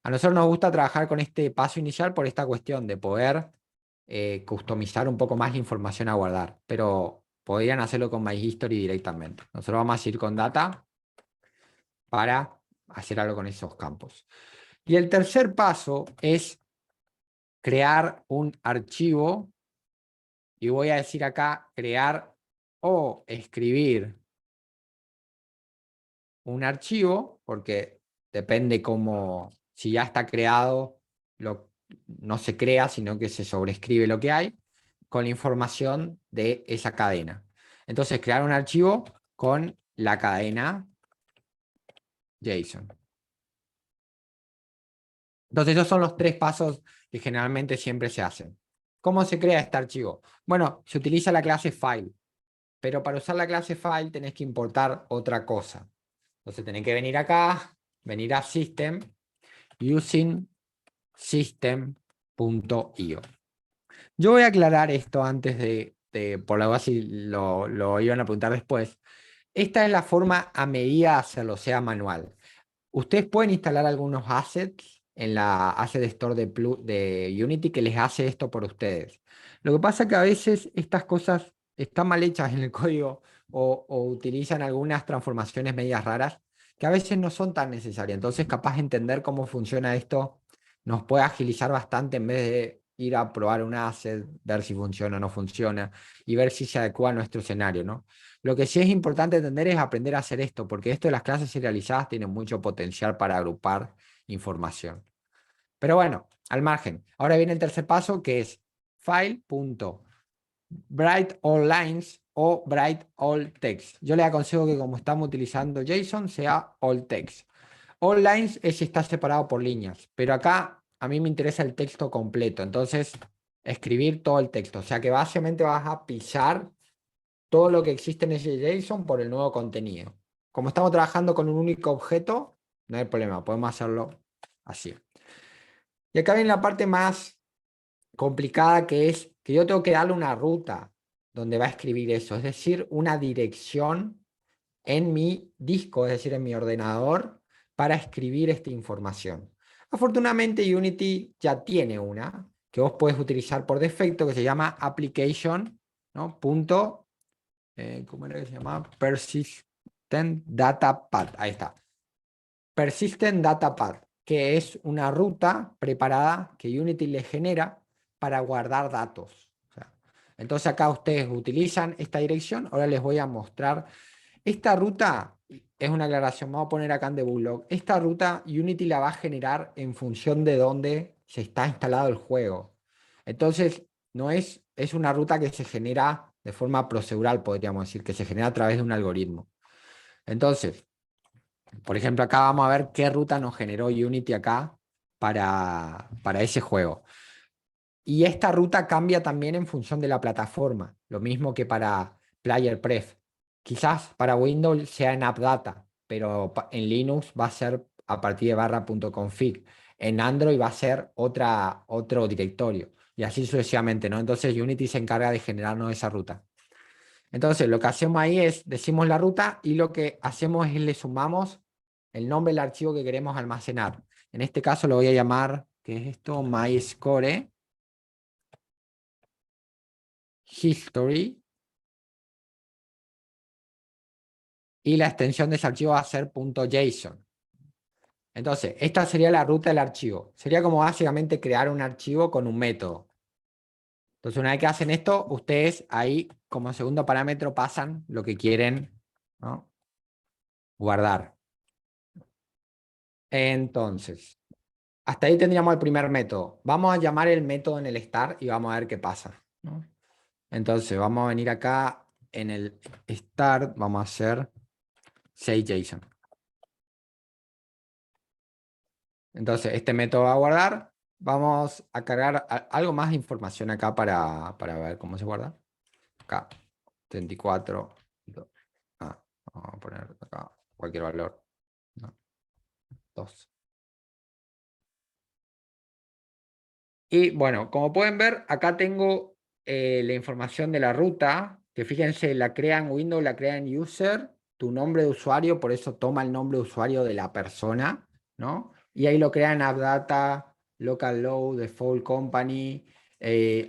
A nosotros nos gusta trabajar con este paso inicial por esta cuestión de poder customizar un poco más la información a guardar, pero podrían hacerlo con myHistory directamente. Nosotros vamos a ir con data para hacer algo con esos campos. Y el tercer paso es crear un archivo, y voy a decir acá crear o escribir un archivo, porque depende cómo, si ya está creado, no se crea, sino que se sobrescribe lo que hay con la información de esa cadena. Entonces, crear un archivo con la cadena JSON. Entonces, esos son los tres pasos que generalmente siempre se hacen. ¿Cómo se crea este archivo? Bueno, se utiliza la clase file, pero para usar la clase file tenés que importar otra cosa. Entonces tenés que venir acá, venir a System, using system.io. Yo voy a aclarar esto antes por la base, lo iban a preguntar después. Esta es la forma a medida de hacerlo, sea manual. Ustedes pueden instalar algunos assets en la Asset Store de Unity que les hace esto por ustedes. Lo que pasa es que a veces estas cosas están mal hechas en el código o utilizan algunas transformaciones medias raras que a veces no son tan necesarias. Entonces, capaz de entender cómo funciona esto nos puede agilizar bastante en vez de ir a probar un asset, ver si funciona o no funciona y ver si se adecua a nuestro escenario, ¿no? Lo que sí es importante entender es aprender a hacer esto, porque esto de las clases serializadas tiene mucho potencial para agrupar información. Pero bueno, al margen. Ahora viene el tercer paso, que es file.write all lines o write all text. Yo le aconsejo que como estamos utilizando JSON, sea all text. All lines es si está separado por líneas, pero acá a mí me interesa el texto completo, entonces escribir todo el texto. O sea que básicamente vas a pisar todo lo que existe en ese JSON por el nuevo contenido. Como estamos trabajando con un único objeto, no hay problema, podemos hacerlo así. Y acá viene la parte más complicada, que es que yo tengo que darle una ruta donde va a escribir eso, es decir, una dirección en mi disco, es decir, en mi ordenador, para escribir esta información. Afortunadamente Unity ya tiene una que vos podés utilizar por defecto, que se llama application, ¿no? ¿Cómo era que se llama? Persistent Data Path. Ahí está. Persistent Data Path, que es una ruta preparada que Unity le genera para guardar datos. O sea, entonces acá ustedes utilizan esta dirección. Ahora les voy a mostrar. Esta ruta es una aclaración. Vamos a poner acá en debug. Esta ruta Unity la va a generar en función de dónde se está instalado el juego. Entonces, no es una ruta que se genera de forma procedural, podríamos decir, que se genera a través de un algoritmo. Entonces, por ejemplo, acá vamos a ver qué ruta nos generó Unity acá para ese juego. Y esta ruta cambia también en función de la plataforma, lo mismo que para Player Pref. Quizás para Windows sea en AppData, pero en Linux va a ser a partir de /config. En Android va a ser otro directorio y así sucesivamente, ¿no? Entonces Unity se encarga de generarnos esa ruta. Entonces lo que hacemos ahí es, decimos la ruta y lo que hacemos es le sumamos el nombre del archivo que queremos almacenar. En este caso lo voy a llamar, ¿qué es esto? MyScore History. Y la extensión de ese archivo va a ser .json. Entonces, esta sería la ruta del archivo. Sería como básicamente crear un archivo con un método. Entonces, una vez que hacen esto, ustedes ahí como segundo parámetro pasan lo que quieren, ¿no? Guardar. Entonces, hasta ahí tendríamos el primer método. Vamos a llamar el método en el start y vamos a ver qué pasa, ¿no? Entonces, vamos a venir acá en el start, vamos a hacer say.json. Entonces, este método va a guardar. Vamos a cargar algo más de información acá para ver cómo se guarda. Acá, 34. Vamos a poner acá cualquier valor. No, 2. Y bueno, como pueden ver, acá tengo la información de la ruta, que fíjense, la crea en Windows, la crea en user, tu nombre de usuario, por eso toma el nombre de usuario de la persona, ¿no? Y ahí lo crea en AppData, Local Low, Default Company,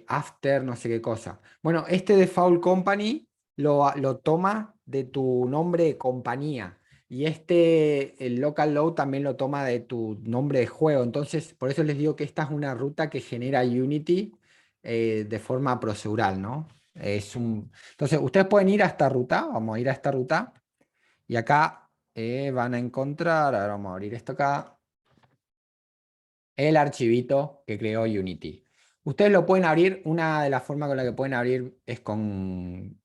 After, no sé qué cosa. Bueno, este Default Company lo toma de tu nombre de compañía. Y el local load también lo toma de tu nombre de juego. Entonces, por eso les digo que esta es una ruta que genera Unity de forma procedural, ¿no? Entonces, ustedes pueden ir a esta ruta, vamos a ir a esta ruta, y acá van a encontrar, ahora vamos a abrir esto acá, el archivito que creó Unity. Ustedes lo pueden abrir, una de las formas con la que pueden abrir es con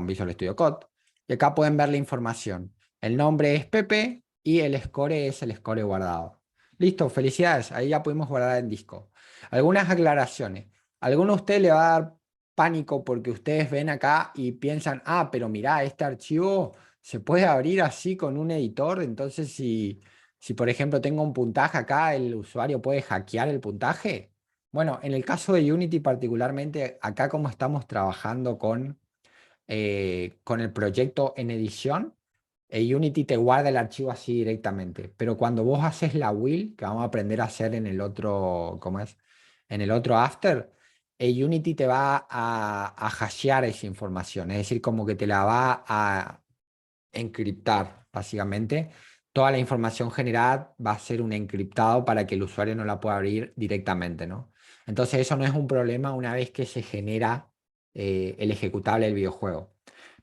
Visual Studio Code. Y acá pueden ver la información. El nombre es Pepe y el score es el score guardado. Listo, felicidades. Ahí ya pudimos guardar en disco. Algunas aclaraciones. A alguno de ustedes le va a dar pánico porque ustedes ven acá y piensan, ah, pero mirá, este archivo se puede abrir así con un editor. Entonces, si por ejemplo tengo un puntaje acá, el usuario puede hackear el puntaje. Bueno, en el caso de Unity particularmente, acá como estamos trabajando con el proyecto en edición, Unity te guarda el archivo así directamente. Pero cuando vos haces la will, que vamos a aprender a hacer en el otro, ¿cómo es? En el otro after, Unity te va a hashear esa información. Es decir, como que te la va a encriptar. básicamente, toda la información generada va a ser un encriptado para que el usuario no la pueda abrir directamente, ¿no? Entonces eso no es un problema una vez que se genera el ejecutable del videojuego.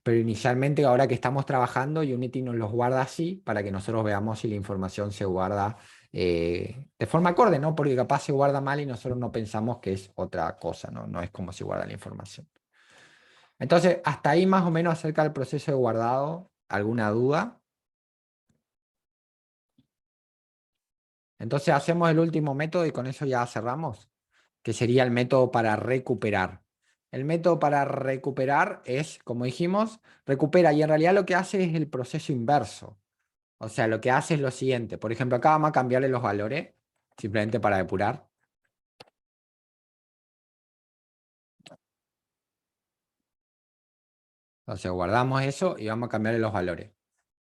Pero inicialmente, ahora que estamos trabajando, Unity nos los guarda así para que nosotros veamos si la información se guarda de forma acorde, ¿no? Porque capaz se guarda mal y nosotros no pensamos que es otra cosa, ¿no? No es como se guarda la información. Entonces, hasta ahí más o menos acerca del proceso de guardado. ¿Alguna duda? Entonces hacemos el último método y con eso ya cerramos, que sería el método para recuperar. El método para recuperar es, como dijimos, recupera y en realidad lo que hace es el proceso inverso. O sea, lo que hace es lo siguiente. Por ejemplo, acá vamos a cambiarle los valores, simplemente para depurar. Entonces guardamos eso y vamos a cambiarle los valores.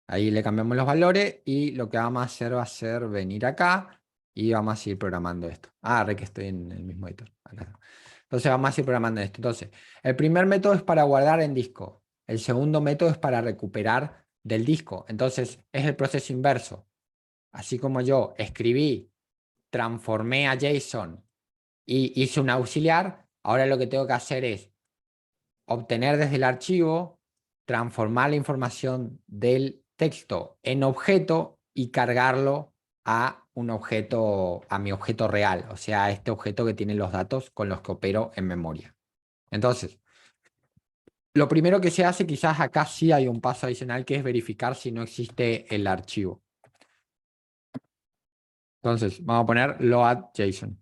Ahí le cambiamos los valores y lo que vamos a hacer va a ser venir acá y vamos a seguir programando esto. Ah, re que estoy en el mismo editor. Acá. Entonces vamos a seguir programando esto. Entonces, el primer método es para guardar en disco. El segundo método es para recuperar del disco. Entonces, es el proceso inverso. Así como yo escribí, transformé a JSON y hice un auxiliar, ahora lo que tengo que hacer es obtener desde el archivo, transformar la información del texto en objeto y cargarlo a un objeto, a mi objeto real, o sea, a este objeto que tiene los datos con los que opero en memoria. Entonces, lo primero que se hace, quizás acá sí hay un paso adicional, que es verificar si no existe el archivo. Entonces, vamos a poner load.json.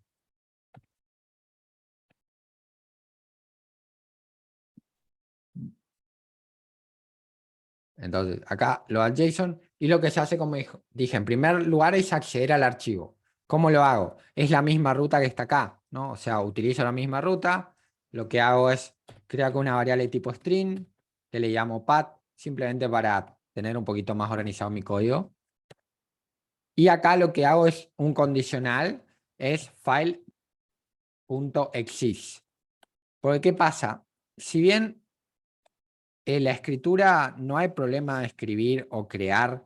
Entonces, acá load.json y lo que se hace, como dije, en primer lugar es acceder al archivo. ¿Cómo lo hago? Es la misma ruta que está acá, ¿no? O sea, utilizo la misma ruta. Lo que hago es crear una variable tipo string que le llamo path, simplemente para tener un poquito más organizado mi código. Y acá lo que hago es un condicional, es file.exist. Porque ¿qué pasa? Si bien en la escritura no hay problema de escribir o crear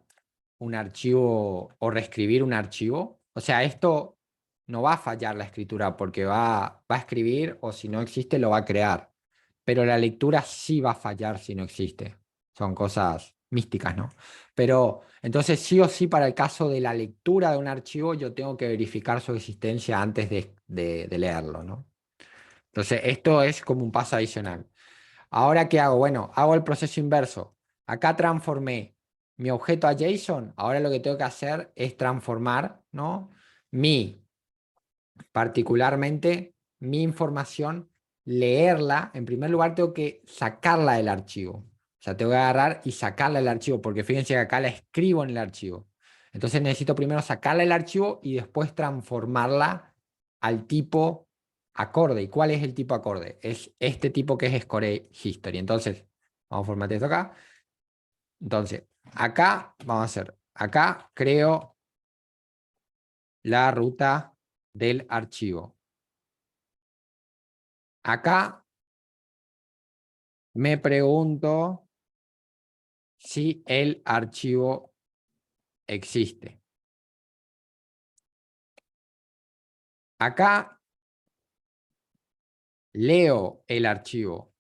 un archivo o reescribir un archivo. O sea, esto no va a fallar la escritura porque va a escribir o si no existe lo va a crear. Pero la lectura sí va a fallar si no existe. Son cosas místicas, ¿no? Pero entonces sí o sí para el caso de la lectura de un archivo yo tengo que verificar su existencia antes de leerlo, ¿no? Entonces esto es como un paso adicional. Ahora, ¿qué hago? Bueno, hago el proceso inverso. Acá transformé mi objeto a JSON. Ahora lo que tengo que hacer es transformar, ¿no? Particularmente, mi información, leerla. En primer lugar, tengo que sacarla del archivo. O sea, tengo que agarrar y sacarla del archivo, porque fíjense que acá la escribo en el archivo. Entonces necesito primero sacarla del archivo y después transformarla al tipo acorde. ¿Y cuál es el tipo acorde? Es este tipo que es Score History. Entonces, vamos a formatear esto acá. Entonces, acá vamos a hacer, acá creo la ruta del archivo. Acá me pregunto si el archivo existe. Acá leo el archivo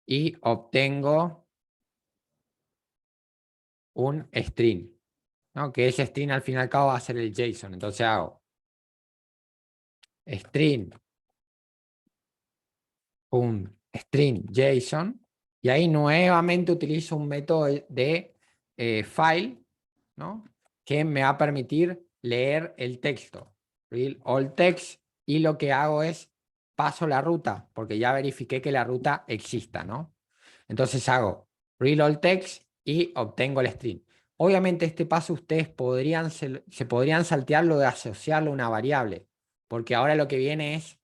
y obtengo un string, ¿no? Que ese string al fin y al cabo va a ser el JSON. Entonces hago string, un string JSON y ahí nuevamente utilizo un método de file, ¿no? Que me va a permitir leer el texto. Read all text y lo que hago es paso la ruta porque ya verifiqué que la ruta exista, ¿no? Entonces hago read all text y obtengo el string. Obviamente este paso ustedes se podrían saltear lo de asociarlo a una variable, porque ahora lo que viene es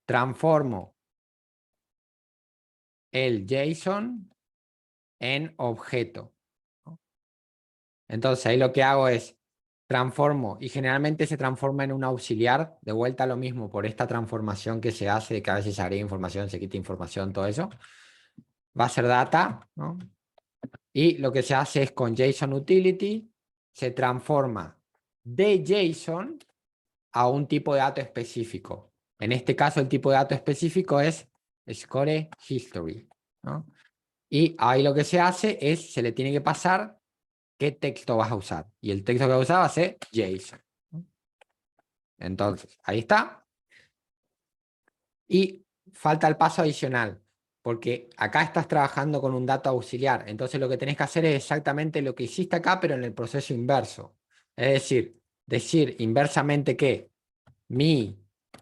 transformo el JSON en objeto, ¿no? Entonces ahí lo que hago es transformo y generalmente se transforma en un auxiliar, de vuelta a lo mismo por esta transformación que se hace, de que a veces se agrega información, se quita información, todo eso. Va a ser data, ¿no? Y lo que se hace es con JSON Utility, se transforma de JSON a un tipo de dato específico. En este caso, el tipo de dato específico es Score History, ¿no? Y ahí lo que se hace es, se le tiene que pasar qué texto vas a usar. Y el texto que vas a usar va a ser JSON. Entonces, ahí está. Y falta el paso adicional, porque acá estás trabajando con un dato auxiliar. Entonces lo que tenés que hacer es exactamente lo que hiciste acá, pero en el proceso inverso. Es decir inversamente que mi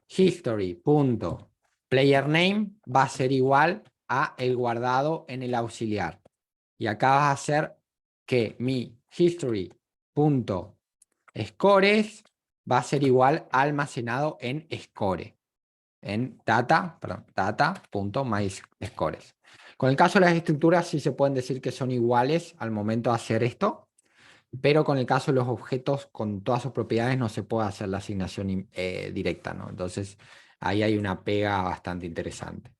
history.playerName va a ser igual a el guardado en el auxiliar. Y acá vas a hacer que mi history.scores va a ser igual a almacenado en score, en data.myscores. Con el caso de las estructuras sí se pueden decir que son iguales al momento de hacer esto, pero con el caso de los objetos con todas sus propiedades no se puede hacer la asignación directa, ¿no? Entonces ahí hay una pega bastante interesante.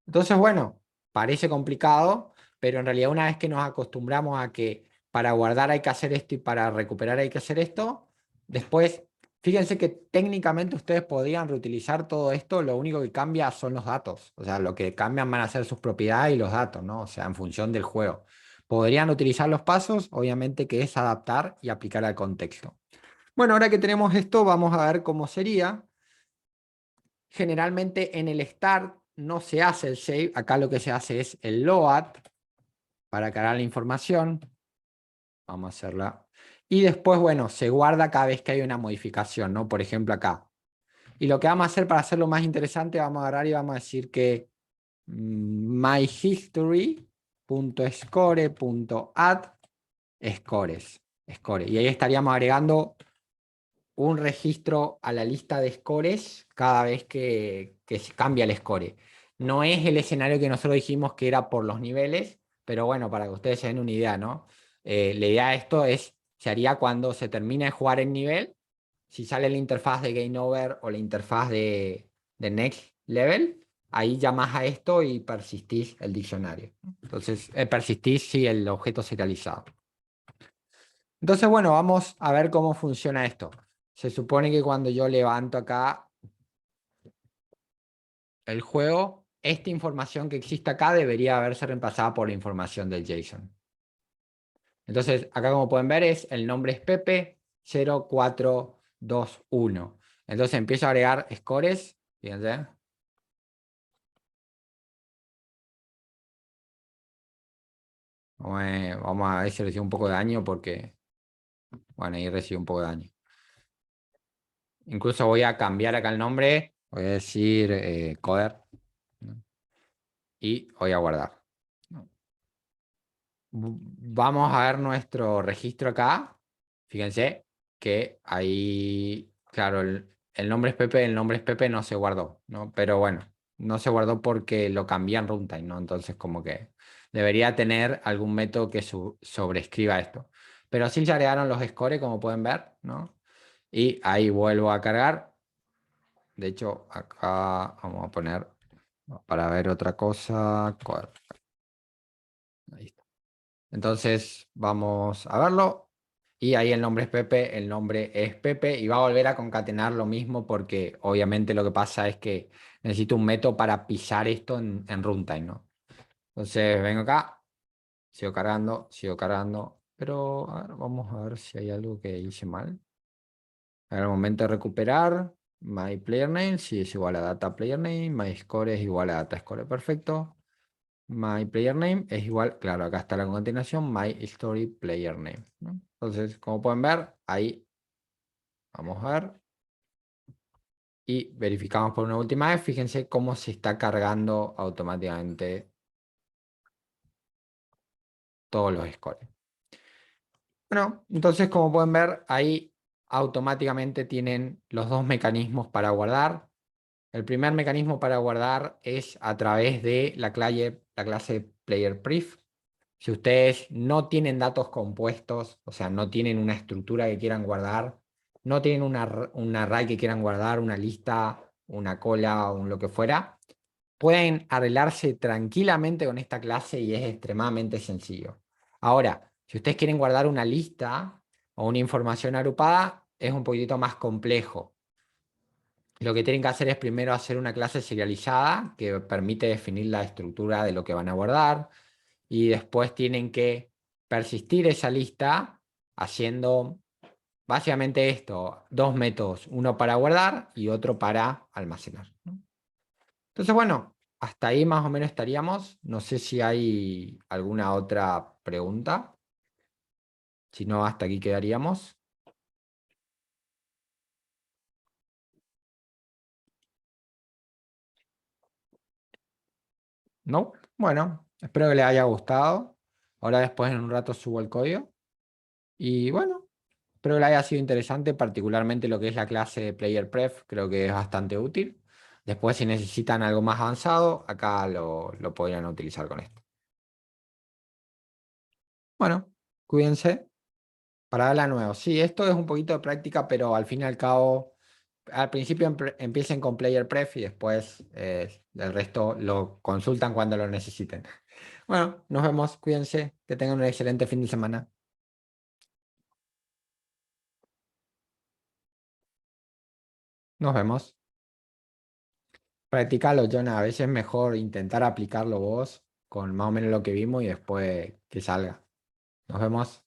Entonces, bueno, parece complicado, pero en realidad una vez que nos acostumbramos a que para guardar hay que hacer esto y para recuperar hay que hacer esto, después, fíjense que técnicamente ustedes podrían reutilizar todo esto, lo único que cambia son los datos, o sea, lo que cambian van a ser sus propiedades y los datos, ¿no? O sea, en función del juego. Podrían utilizar los pasos, obviamente que es adaptar y aplicar al contexto. Bueno, ahora que tenemos esto, vamos a ver cómo sería. Generalmente en el start no se hace el save, acá lo que se hace es el load para cargar la información. Vamos a hacerla. Y después, bueno, se guarda cada vez que hay una modificación, ¿no? Por ejemplo, acá. Y lo que vamos a hacer para hacerlo más interesante, vamos a agarrar y vamos a decir que myhistory.score.add scores. Score. Y ahí estaríamos agregando un registro a la lista de scores cada vez que se cambia el score. No es el escenario que nosotros dijimos que era por los niveles, pero bueno, para que ustedes se den una idea, ¿no? La idea de esto es, se haría cuando se termina de jugar el nivel, si sale la interfaz de Game Over o la interfaz de Next Level, ahí llamas a esto y persistís el diccionario. Entonces, persistís si el objeto serializado. Entonces, bueno, vamos a ver cómo funciona esto. Se supone que cuando yo levanto acá el juego, esta información que existe acá debería haberse reemplazada por la información del JSON. Entonces, acá como pueden ver es el nombre es Pepe 0421. Entonces empiezo a agregar scores. Fíjense. Vamos a ver si recibe un poco de daño porque, bueno, ahí recibe un poco de daño. Incluso voy a cambiar acá el nombre. Voy a decir coder. Y voy a guardar. Vamos a ver nuestro registro acá. Fíjense que ahí, claro, el nombre es Pepe, el nombre es Pepe no se guardó, ¿no? Pero bueno, no se guardó porque lo cambié en runtime, ¿no? Entonces como que debería tener algún método que sobrescriba esto. Pero sí ya agregaron los scores, como pueden ver, ¿no? Y ahí vuelvo a cargar. De hecho, acá vamos a poner, para ver otra cosa, ahí está. Entonces vamos a verlo. Y ahí el nombre es Pepe y va a volver a concatenar lo mismo porque obviamente lo que pasa es que necesito un método para pisar esto en runtime, ¿no? Entonces vengo acá, sigo cargando, pero a ver, vamos a ver si hay algo que hice mal. En el momento de recuperar, my player name, si es igual a data player name, my score es igual a data score, perfecto. My player name es igual, claro, acá está la concatenación, my story player name, ¿no? Entonces, como pueden ver, ahí vamos a ver y verificamos por una última vez. Fíjense cómo se está cargando automáticamente todos los scores. Bueno, entonces como pueden ver, ahí automáticamente tienen los dos mecanismos para guardar. El primer mecanismo para guardar es a través de la clase playerPref. Si ustedes no tienen datos compuestos, o sea, no tienen una estructura que quieran guardar, no tienen un array que quieran guardar, una lista, una cola o un lo que fuera, pueden arreglarse tranquilamente con esta clase y es extremadamente sencillo. Ahora, si ustedes quieren guardar una lista o una información agrupada, es un poquitito más complejo. Lo que tienen que hacer es primero hacer una clase serializada que permite definir la estructura de lo que van a guardar y después tienen que persistir esa lista haciendo básicamente esto, dos métodos, uno para guardar y otro para almacenar, ¿no? Entonces, bueno, hasta ahí más o menos estaríamos. No sé si hay alguna otra pregunta. Si no, hasta aquí quedaríamos. ¿No? Bueno, espero que les haya gustado. Ahora después en un rato subo el código. Y bueno, espero que les haya sido interesante, particularmente lo que es la clase de Player Pref. Creo que es bastante útil. Después, si necesitan algo más avanzado, acá lo podrían utilizar con esto. Bueno, cuídense. Para darla nuevo. Sí, esto es un poquito de práctica, pero al fin y al cabo, al principio empiecen con Player Pref y después el resto lo consultan cuando lo necesiten. Bueno, nos vemos, cuídense, que tengan un excelente fin de semana. Nos vemos. Practicalo, Jonah. A veces es mejor intentar aplicarlo vos con más o menos lo que vimos y después que salga. Nos vemos.